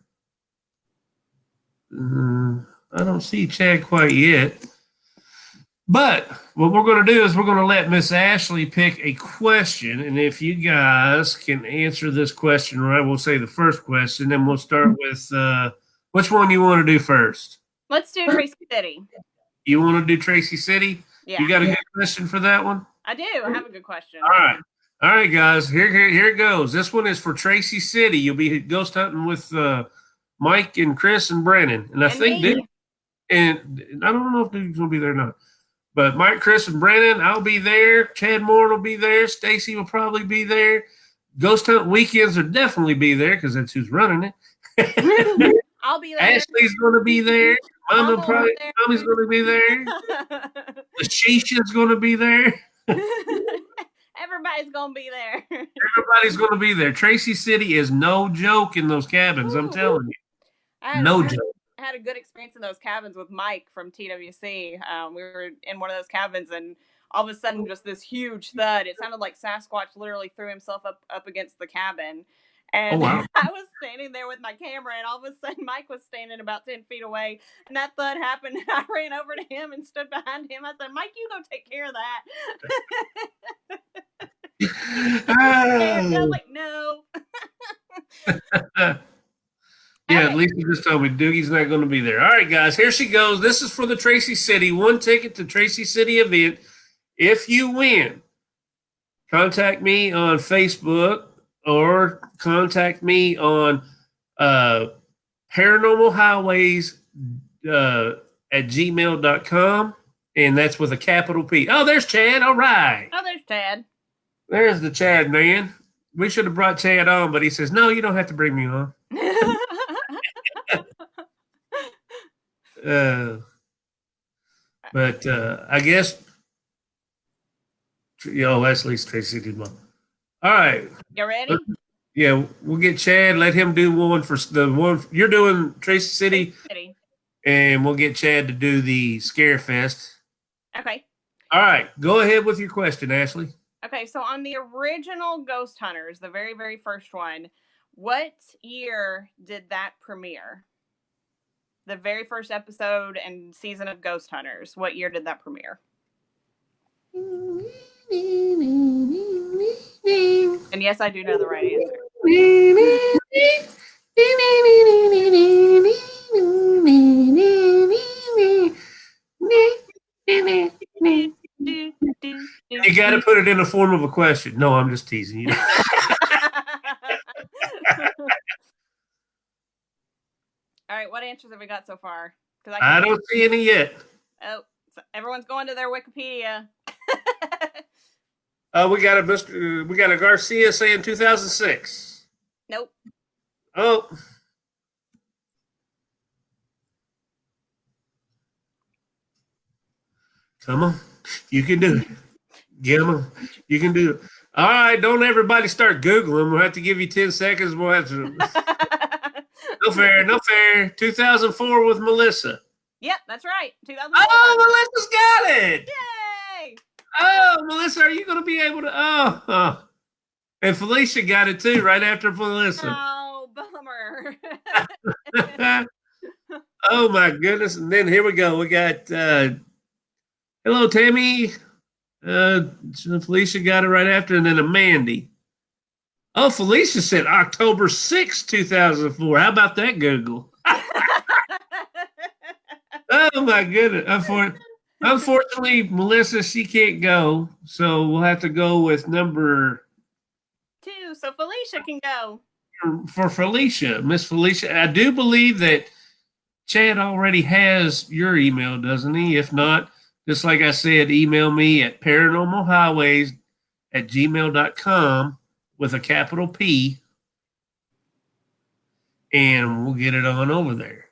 I don't see Chad quite yet. But what we're going to do is we're going to let Miss Ashley pick a question. And if you guys can answer this question right, we'll say the first question. Then we'll start with which one you want to do first? Let's do Tracy City. You want to do Tracy City? Yeah. You got a good question for that one? I do. I have a good question. All right, guys. Here it goes. This one is for Tracy City. You'll be ghost hunting with Mike and Chris and Brandon. And I think and I don't know if they're going to be there or not. But Mike, Chris, and Brandon, I'll be there. Chad Moore will be there. Stacy will probably be there. Ghost Hunt Weekends will definitely be there because that's who's running it. I'll be there. Ashley's going to be there. Mommy's going to be there. Lashisha's going to be there. Everybody's going to be there. Everybody's going to be there. Tracy City is no joke in those cabins. I'm telling you. No joke. I had a good experience in those cabins with Mike from TWC. We were in one of those cabins, and all of a sudden, just this huge thud. It sounded like Sasquatch literally threw himself up against the cabin. And I was standing there with my camera, and all of a sudden, Mike was standing about 10 feet away, and that thud happened, and I ran over to him and stood behind him. I said, Mike, you go take care of that. And I was like, no. Yeah, at least you just told me Doogie's not going to be there. All right, guys, here she goes. This is for the Tracy City. 1 ticket to Tracy City event. If you win, contact me on Facebook or contact me on Paranormal Highways at gmail.com, and that's with a capital P. Oh, there's Chad. All right. Oh, there's Chad. There's the Chad man. We should have brought Chad on, but he says, no, you don't have to bring me on. But I guess, that's at least Tracy did one. All right. You ready? Yeah, we'll get Chad. Let him do one for the one you're doing, Tracy City. And we'll get Chad to do the Scare Fest. Okay. All right. Go ahead with your question, Ashley. Okay, so on the original Ghost Hunters, the very, very first one, what year did that premiere? The very first episode and season of Ghost Hunters. What year did that premiere? And yes, I do know the right answer. You got to put it in the form of a question. No, I'm just teasing you. All right, what answers have we got so far? I don't see any yet. Oh, so everyone's going to their Wikipedia. We got a Garcia saying 2006. Nope. Oh. Come on. You can do it. Get them. You can do it. All right. Don't everybody start Googling. We'll have to give you 10 seconds. We'll have to. No fair. No fair. 2004 with Melissa. Yep, that's right. 2004. Oh, Melissa's got it. Yay! Oh, Melissa, are you going to be able to? Oh. And Felicia got it too, right after Melissa. Oh, bummer. Oh my goodness! And then here we go. We got hello, Tammy. Felicia got it right after, and then Mandy. Oh, Felicia said October 6th, 2004. How about that, Google? Oh my goodness! Unfortunately, Melissa, she can't go, so we'll have to go with number 2. So Felicia can go. For Felicia, Miss Felicia. I do believe that Chad already has your email, doesn't he? If not, just like I said, email me at paranormalhighways@gmail.com with a capital P, and we'll get it on over there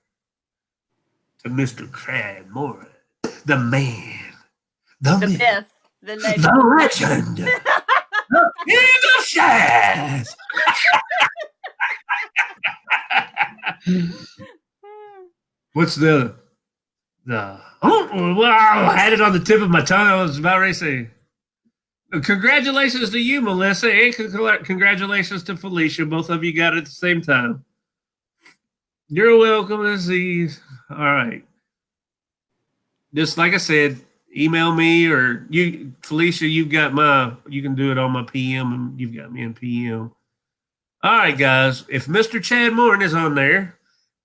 to Mr. Chad Moore, the man, the myth, myth, the legend, the legend, the king of Shaz. What's the wow, I had it on the tip of my tongue. I was about ready to say congratulations to you, Melissa, and congratulations to Felicia. Both of you got it at the same time. You're welcome, Aziz. All right. Just like I said, email me or you, Felicia, you can do it on my PM and you've got me in PM. All right, guys. If Mr. Chad Morton is on there,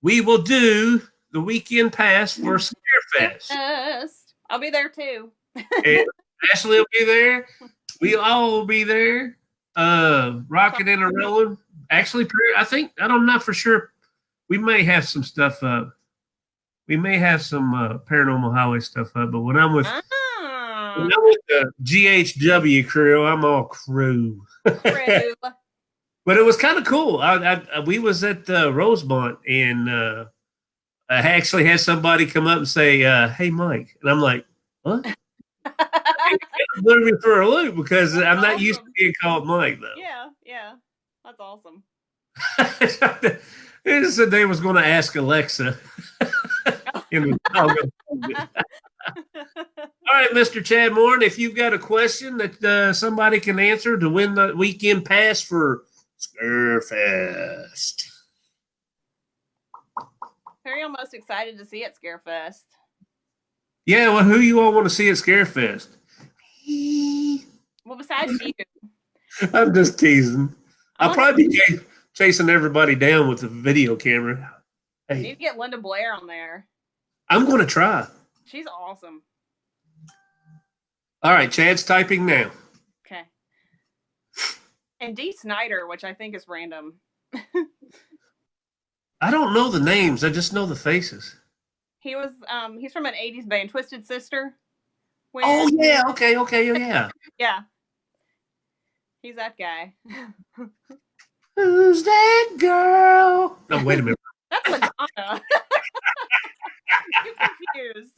we will do the weekend pass for Scarefest. Yes. I'll be there too. And Ashley will be there. We all will be there. Rocking and rolling. Actually, I'm not for sure. We may have some stuff up. We may have some Paranormal Highway stuff up, but when I'm with the GHW crew, I'm all crew. But it was kind of cool. We was at Rosemont, and I actually had somebody come up and say, "Hey, Mike," and I'm like, "What?" Blew me for a loop because I'm not used to being called Mike, though. Yeah, that's awesome. They just said they was going to ask Alexa. All right, Mr. Chad Moore, if you've got a question that somebody can answer to win the weekend pass for Scarefest. Who are you most excited to see at Scarefest? Yeah, well, who you all want to see at Scarefest? Well, besides you. I'm just teasing. I'll probably be chasing everybody down with a video camera. Hey. You need to get Linda Blair on there. I'm going to try. She's awesome. All right, Chad's typing now. Okay. And Dee Snider, which I think is random. I don't know the names. I just know the faces. He was he's from an 80s band, Twisted Sister. Oh yeah, okay, yeah. Yeah. He's that guy. Who's that girl? No, wait a minute. That's Madonna. You're confused.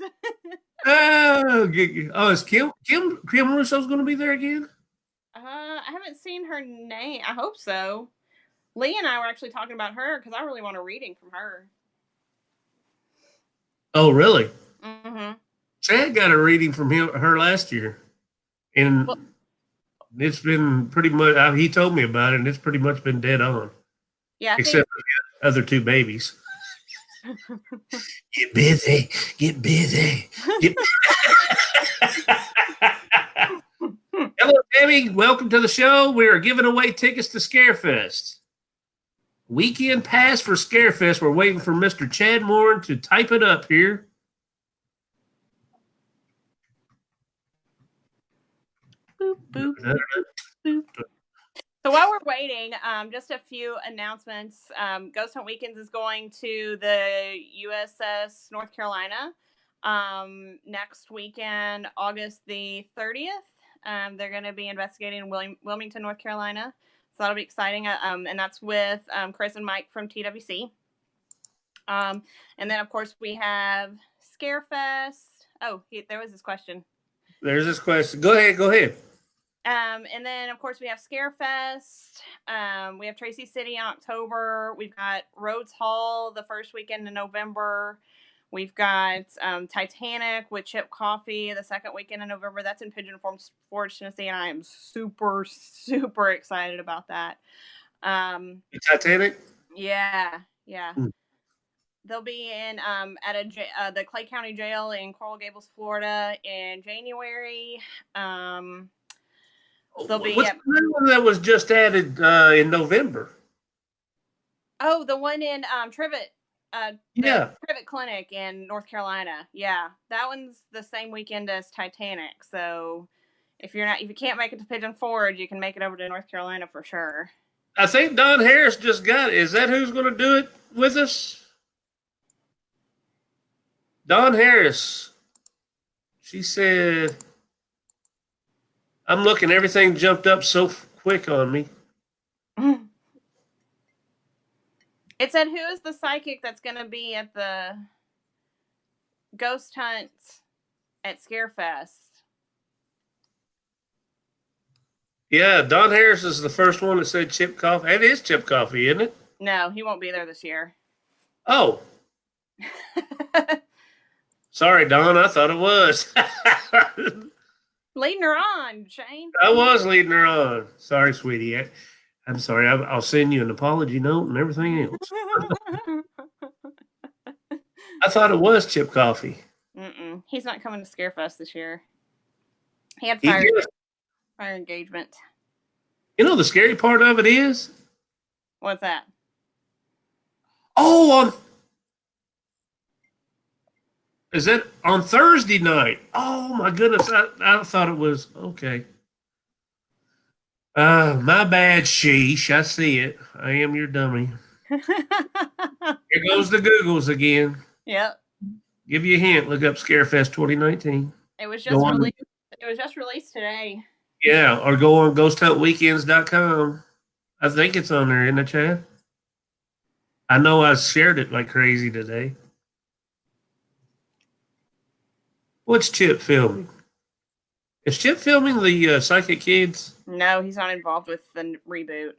Is Kim Russo's going to be there again? I haven't seen her name. I hope so. Lee and I were actually talking about her because I really want a reading from her. Oh, really? Mm-hmm. Chad got a reading from her last year, and it's been pretty much. He told me about it, and it's pretty much been dead on. Yeah, except for the other two babies. Get busy. Hello, Debbie. Welcome to the show. We are giving away tickets to Scarefest. Weekend pass for Scarefest. We're waiting for Mr. Chad Moore to type it up here. Boop, boop, boop. So while we're waiting, just a few announcements. Ghost Hunt Weekends is going to the USS North Carolina next weekend, August the 30th. They're going to be investigating Wilmington, North Carolina. that'll be exciting. And that's with Chris and Mike from TWC. And then, of course, we have Scarefest. Oh, there was this question. There's this question. Go ahead. And then, of course, we have Scarefest. We have Tracy City in October. We've got Rhodes Hall the first weekend in November. We've got Titanic with Chip Coffee the second weekend in November. That's in Pigeon Forge, Tennessee, and I am super, super excited about that. Titanic? Yeah. They'll be in at the Clay County Jail in Coral Gables, Florida in January. They'll be What's the one that was just added in November? Oh, the one in Trivet. Yeah. Trivet Clinic in North Carolina. Yeah, that one's the same weekend as Titanic. So if you can't make it to Pigeon Forge, you can make it over to North Carolina for sure. I think Don Harris just got it. Is that who's going to do it with us? Don Harris. She said, I'm looking, everything jumped up so quick on me. It said, who is the psychic that's going to be at the ghost hunt at Scarefest? Yeah, Don Harris is the first one that said Chip Coffee. It is Chip Coffee, isn't it? No, he won't be there this year. Oh. Sorry, Don. I thought it was. Leading her on, Shane. I was leading her on. Sorry, sweetie. I'm sorry. I'll send you an apology note and everything else. I thought it was Chip Coffee. He's not coming to Scarefest this year. He had fire engagement. You know the scary part of it is? What's that? Oh, is that on Thursday night? Oh my goodness! I thought it was okay. My bad, sheesh. I see it. I am your dummy. Here goes the Googles again. Yep. Give you a hint. Look up Scarefest 2019. It was just released. It was just released today. Yeah, or go on ghosthuntweekends.com. I think it's on there in the chat. I know I shared it like crazy today. What's Chip filming? Is Chip filming the Psychic Kids? No, he's not involved with the reboot.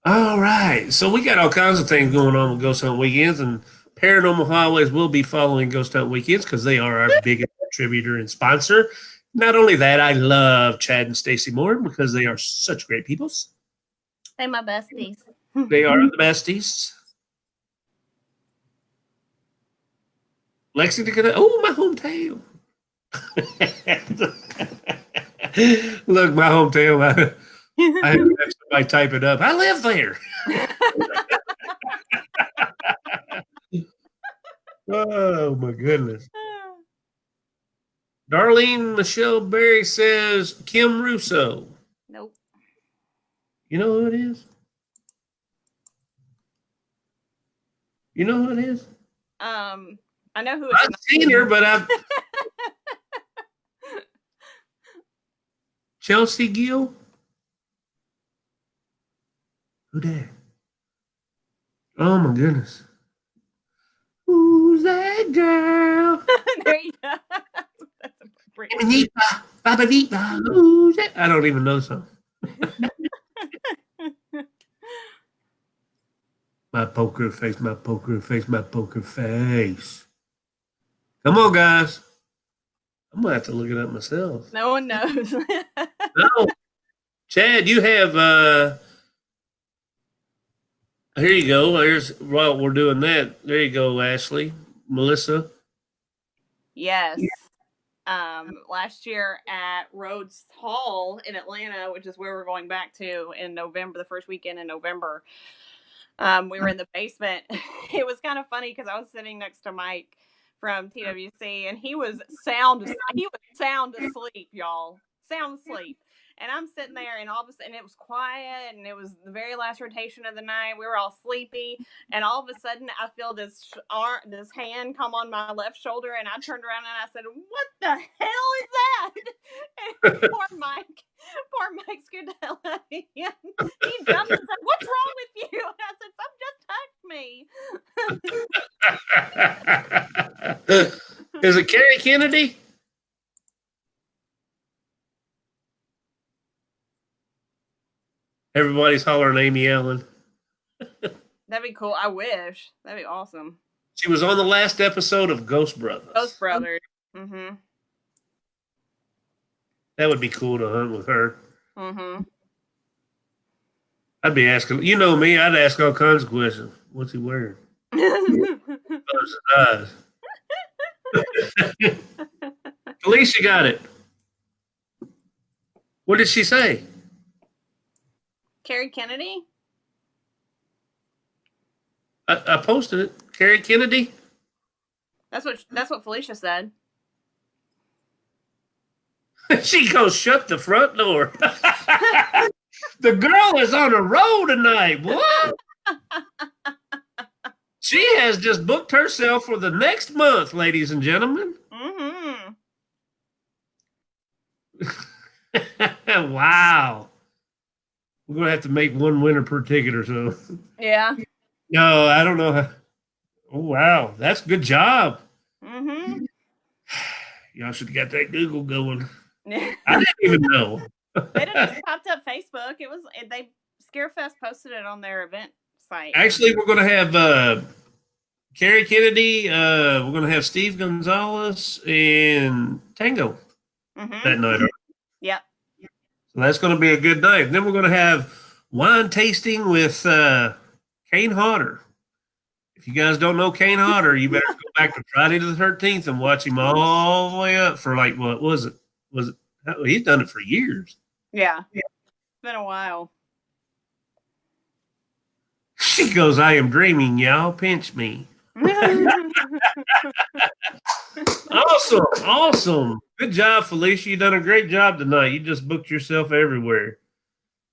All right. So we got all kinds of things going on with Ghost Hunt Weekends, and Paranormal Highways will be following Ghost Hunt Weekends because they are our biggest contributor and sponsor. Not only that, I love Chad and Stacy Moore because they are such great people. They're my besties. They are the besties. Lexington, oh, my hometown. Look, my hometown. I had to have somebody type it up. I live there. Oh, my goodness. Darlene Michelle Berry says Kim Russo. Nope. You know who it is? You know who it is? I know who it is. I've seen her, but I've... Chelsea Gill? Who that? Oh, my goodness. Who's that girl? There you go. That's appropriate. Who's that? I don't even know the song. My poker face, my poker face, my poker face. Come on, guys. I'm going to have to look it up myself. No one knows. No. Chad, you have... Here you go. While we're doing that, there you go, Ashley. Melissa. Yes. Last year at Rhodes Hall in Atlanta, which is where we're going back to in November, the first weekend in November, we were in the basement. It was kind of funny because I was sitting next to Mike from TWC, and he was sound asleep, y'all. Sound asleep. And I'm sitting there, and all of a sudden it was quiet, and it was the very last rotation of the night. We were all sleepy, and all of a sudden I feel this this hand come on my left shoulder, and I turned around and I said, "What the hell is that?" And poor Mike scared the hell out of him. He jumped and said, "What's wrong with you?" And I said, "Something just touched me." Is it Carrie Kennedy? Everybody's hollering Amy Allen. That'd be cool. I wish. That'd be awesome. She was on the last episode of Ghost Brothers. Ghost Brothers. Mm-hmm. That would be cool to hunt with her. Mm-hmm. I'd be asking, you know me, I'd ask all kinds of questions. What's he wearing? Colors his eyes. Felicia got it. What did she say? Carrie Kennedy? I posted it. Carrie Kennedy? That's what Felicia said. She goes, shut the front door. The girl is on a roll tonight. What? She has just booked herself for the next month, ladies and gentlemen. Mm-hmm. Wow. We're going to have to make one winner per ticket or so. Yeah. No, I don't know. Oh, wow. That's a good job. Mm-hmm. Y'all should have got that Google going. I didn't even know. It just popped up Facebook. They Scarefest posted it on their event site. Actually, we're going to have Carrie Kennedy. We're going to have Steve Gonzalez and Tango that night. Yep. So that's going to be a good night. And then we're going to have wine tasting with Kane Hodder. If you guys don't know Kane Hodder, you better go back to Friday the 13th and watch him all the way up for like, what was it? He's done it for years. Yeah. It's been a while. She goes, I am dreaming, y'all. Pinch me. Awesome. Good job, Felicia. You done a great job tonight. You just booked yourself everywhere.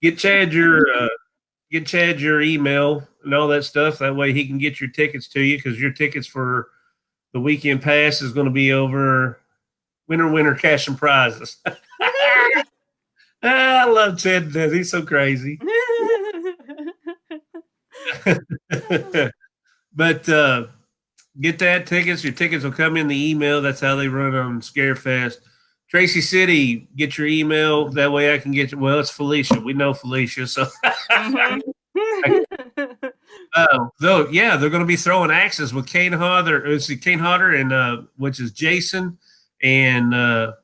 Get Chad your email and all that stuff. That way he can get your tickets to you, because your tickets for the weekend pass is going to be over. Winner, cash and prizes. I love Chad to death. He's so crazy. But get that tickets. Your tickets will come in the email. That's how they run on Scarefest. Tracy City, get your email. That way I can get you. Well, it's Felicia. We know Felicia. So, though, yeah, they're going to be throwing axes with Kane Hodder. It's Kane Hodder and which is Jason and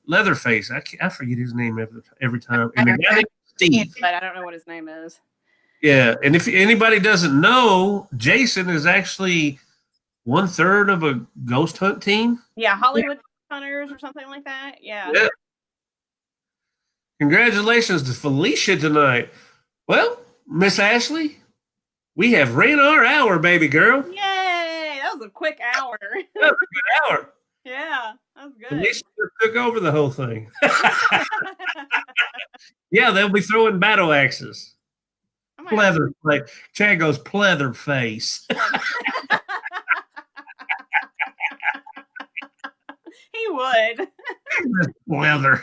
Leatherface. I forget his name every time. And the guy named Steve. But I don't know what his name is. Yeah, and if anybody doesn't know, Jason is actually 1/3 of a ghost hunt team. Yeah, Hollywood Hunters or something like that. Yeah. Congratulations to Felicia tonight. Well, Miss Ashley, we have ran our hour, baby girl. Yay! That was a quick hour. That was a good hour. Yeah, that was good. Felicia took over the whole thing. Yeah, they'll be throwing battle axes. Pleather, like Chad goes, pleather face. He would. Pleather.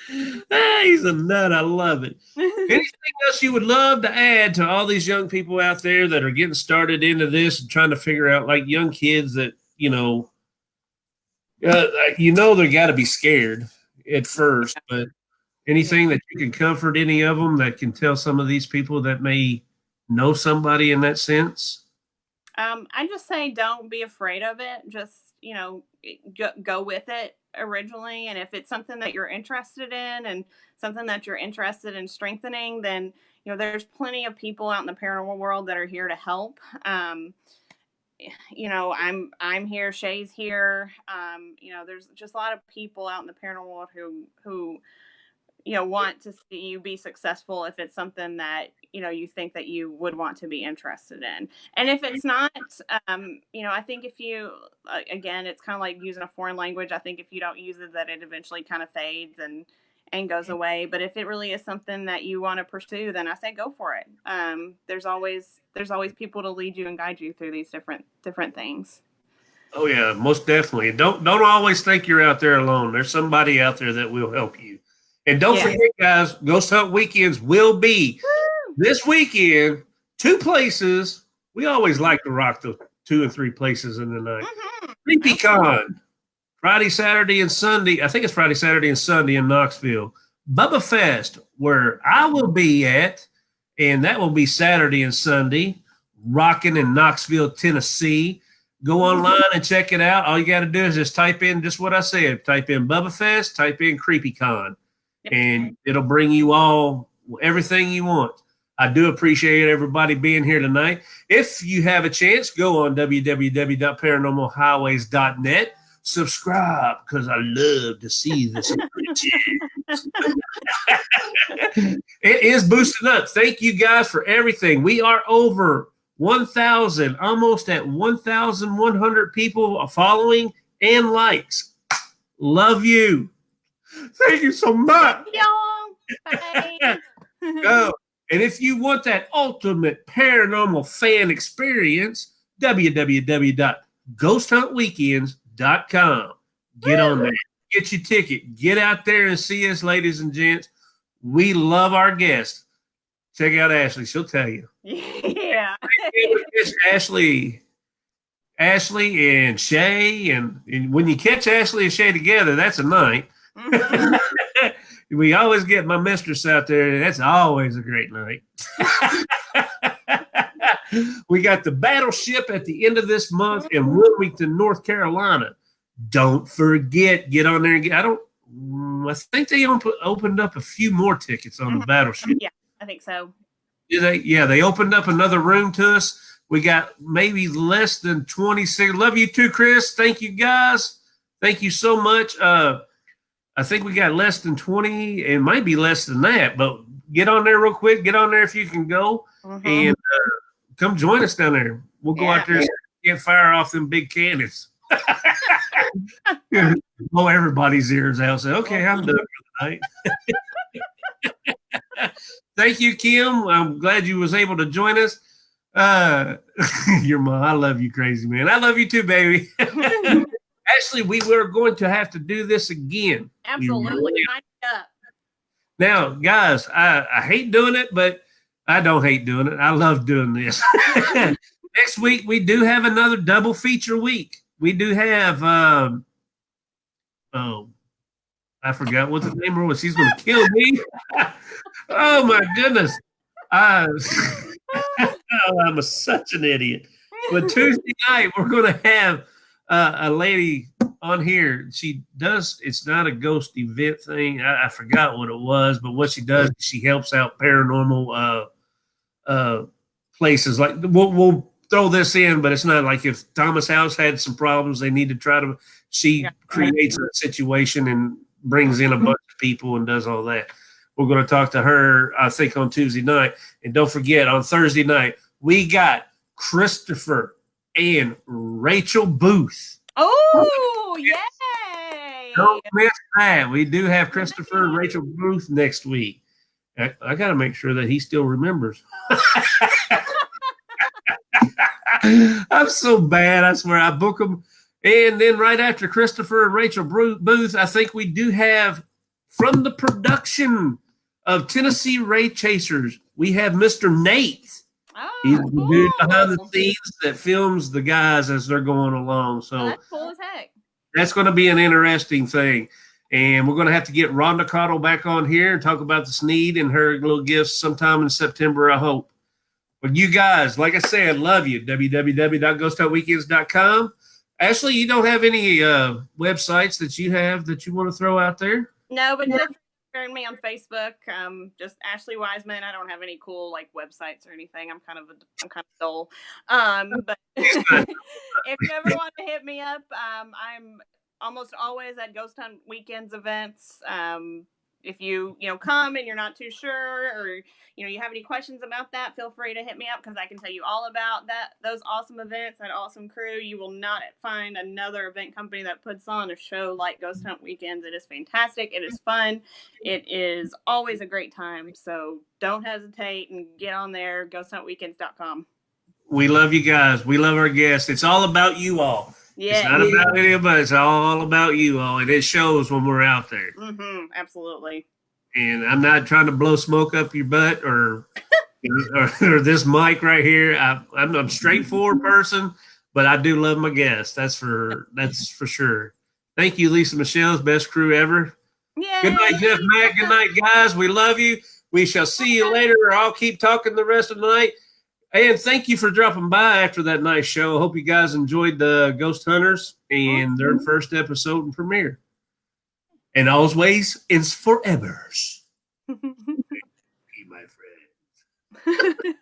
He's a nut. I love it. Anything else you would love to add to all these young people out there that are getting started into this and trying to figure out, like young kids that, they got to be scared at first, but anything that you can comfort any of them that can tell some of these people that may know somebody in that sense? I just say don't be afraid of it. Just, go with it originally. And if it's something that you're interested in and something that you're interested in strengthening, then, there's plenty of people out in the paranormal world that are here to help. I'm here, Shay's here. There's just a lot of people out in the paranormal world who want to see you be successful if it's something that, you think that you would want to be interested in. And if it's not, I think if you, again, it's kind of like using a foreign language. I think if you don't use it, that it eventually kind of fades and goes away. But if it really is something that you want to pursue, then I say go for it. There's always people to lead you and guide you through these different things. Oh yeah, most definitely. Don't always think you're out there alone. There's somebody out there that will help you. And don't forget, guys, Ghost Hunt Weekends will be this weekend. 2 places. We always like to rock the 2 and 3 places in the night. Creepy Con, Friday, Saturday, and Sunday. I think it's Friday, Saturday, and Sunday in Knoxville. Bubba Fest, where I will be at, and that will be Saturday and Sunday, rocking in Knoxville, Tennessee. Go online and check it out. All you got to do is just type in just what I said. Type in Bubba Fest, type in Creepy Con, and it'll bring you all everything you want. I do appreciate everybody being here tonight. If you have a chance, go on www.paranormalhighways.net. Subscribe, because I love to see this. It is boosting up. Thank you guys for everything. We are over 1,000, almost at 1,100 people following and likes. Love you. Thank you so much. Bye. Go. And if you want that ultimate paranormal fan experience, www.ghosthuntweekends.com. Get on there. Get your ticket. Get out there and see us, ladies and gents. We love our guests. Check out Ashley. She'll tell you. Yeah. Ashley and Shay. And when you catch Ashley and Shay together, that's a night. We always get my mistress out there. That's always a great night. We got the Battleship at the end of this month in Wilmington, North Carolina. Don't forget, get on there and I think they opened up a few more tickets on the Battleship. Yeah, I think so. Yeah, they opened up another room to us. We got maybe less than 26. Love you too, Chris. Thank you, guys. Thank you so much. I think we got less than 20. It might be less than that, but get on there real quick. Get on there if you can go, and come join us down there. We'll go out there and get fire off them big cannons. Blow everybody's ears out. Say, okay, I'm done for the night. Thank you, Kim. I'm glad you was able to join us. Your mom, I love you, crazy man. I love you too, baby. Actually, we were going to have to do this again. Absolutely. Now, guys, I hate doing it, but I don't hate doing it. I love doing this. Next week, we do have another double feature week. We do have, I forgot what the name was. He's going to kill me. Oh, my goodness. I'm such an idiot. But Tuesday night, we're going to have a lady on here. She does, it's not a ghost event thing. I forgot what it was, but what she does, she helps out paranormal places. Like we'll throw this in, but it's not like if Thomas House had some problems, they need to try to, she creates a situation and brings in a bunch of people and does all that. We're going to talk to her, I think, on Tuesday night. And don't forget, on Thursday night, we got Christopher and Rachel Booth. Oh, yay! Don't miss that. We do have Christopher and Rachel Booth next week. I got to make sure that he still remembers. I'm so bad. I swear. I book them. And then right after Christopher and Rachel Booth, I think we do have from the production of Tennessee Ray Chasers, we have Mr. Nate. Oh, he's the dude behind the scenes that films the guys as they're going along. So that's cool as heck. That's going to be an interesting thing. And we're going to have to get Rhonda Cottle back on here and talk about the Sneed and her little gifts sometime in September, I hope. But you guys, like I said, love you. www.ghosthuntweekends.com. Ashley, you don't have any websites that you have that you want to throw out there? No, but just sharing me on Facebook. Just Ashley Wiseman. I don't have any cool like websites or anything. I'm kind of dull. But if you ever want to hit me up, I'm almost always at Ghost Hunt Weekends events. if you come and you're not too sure, or you have any questions about that, feel free to hit me up, because I can tell you all about those awesome events, that awesome crew. You will not find another event company that puts on a show like Ghost Hunt Weekends. It is fantastic. It is fun. It is always a great time. So don't hesitate and get on there, ghosthuntweekends.com. We love you guys. We love our guests. It's all about you all. Yeah. It's not about anybody. It's all about you all. And it shows when we're out there. Absolutely. And I'm not trying to blow smoke up your butt or this mic right here. I'm a straightforward person, but I do love my guests. That's for sure. Thank you, Lisa Michelle's best crew ever. Yay. Good night, Jeff Mack. Good night, guys. We love you. We shall see you later, or I'll keep talking the rest of the night. And thank you for dropping by after that nice show. I hope you guys enjoyed the Ghost Hunters and their first episode and premiere. And always is forever's. Be my friend.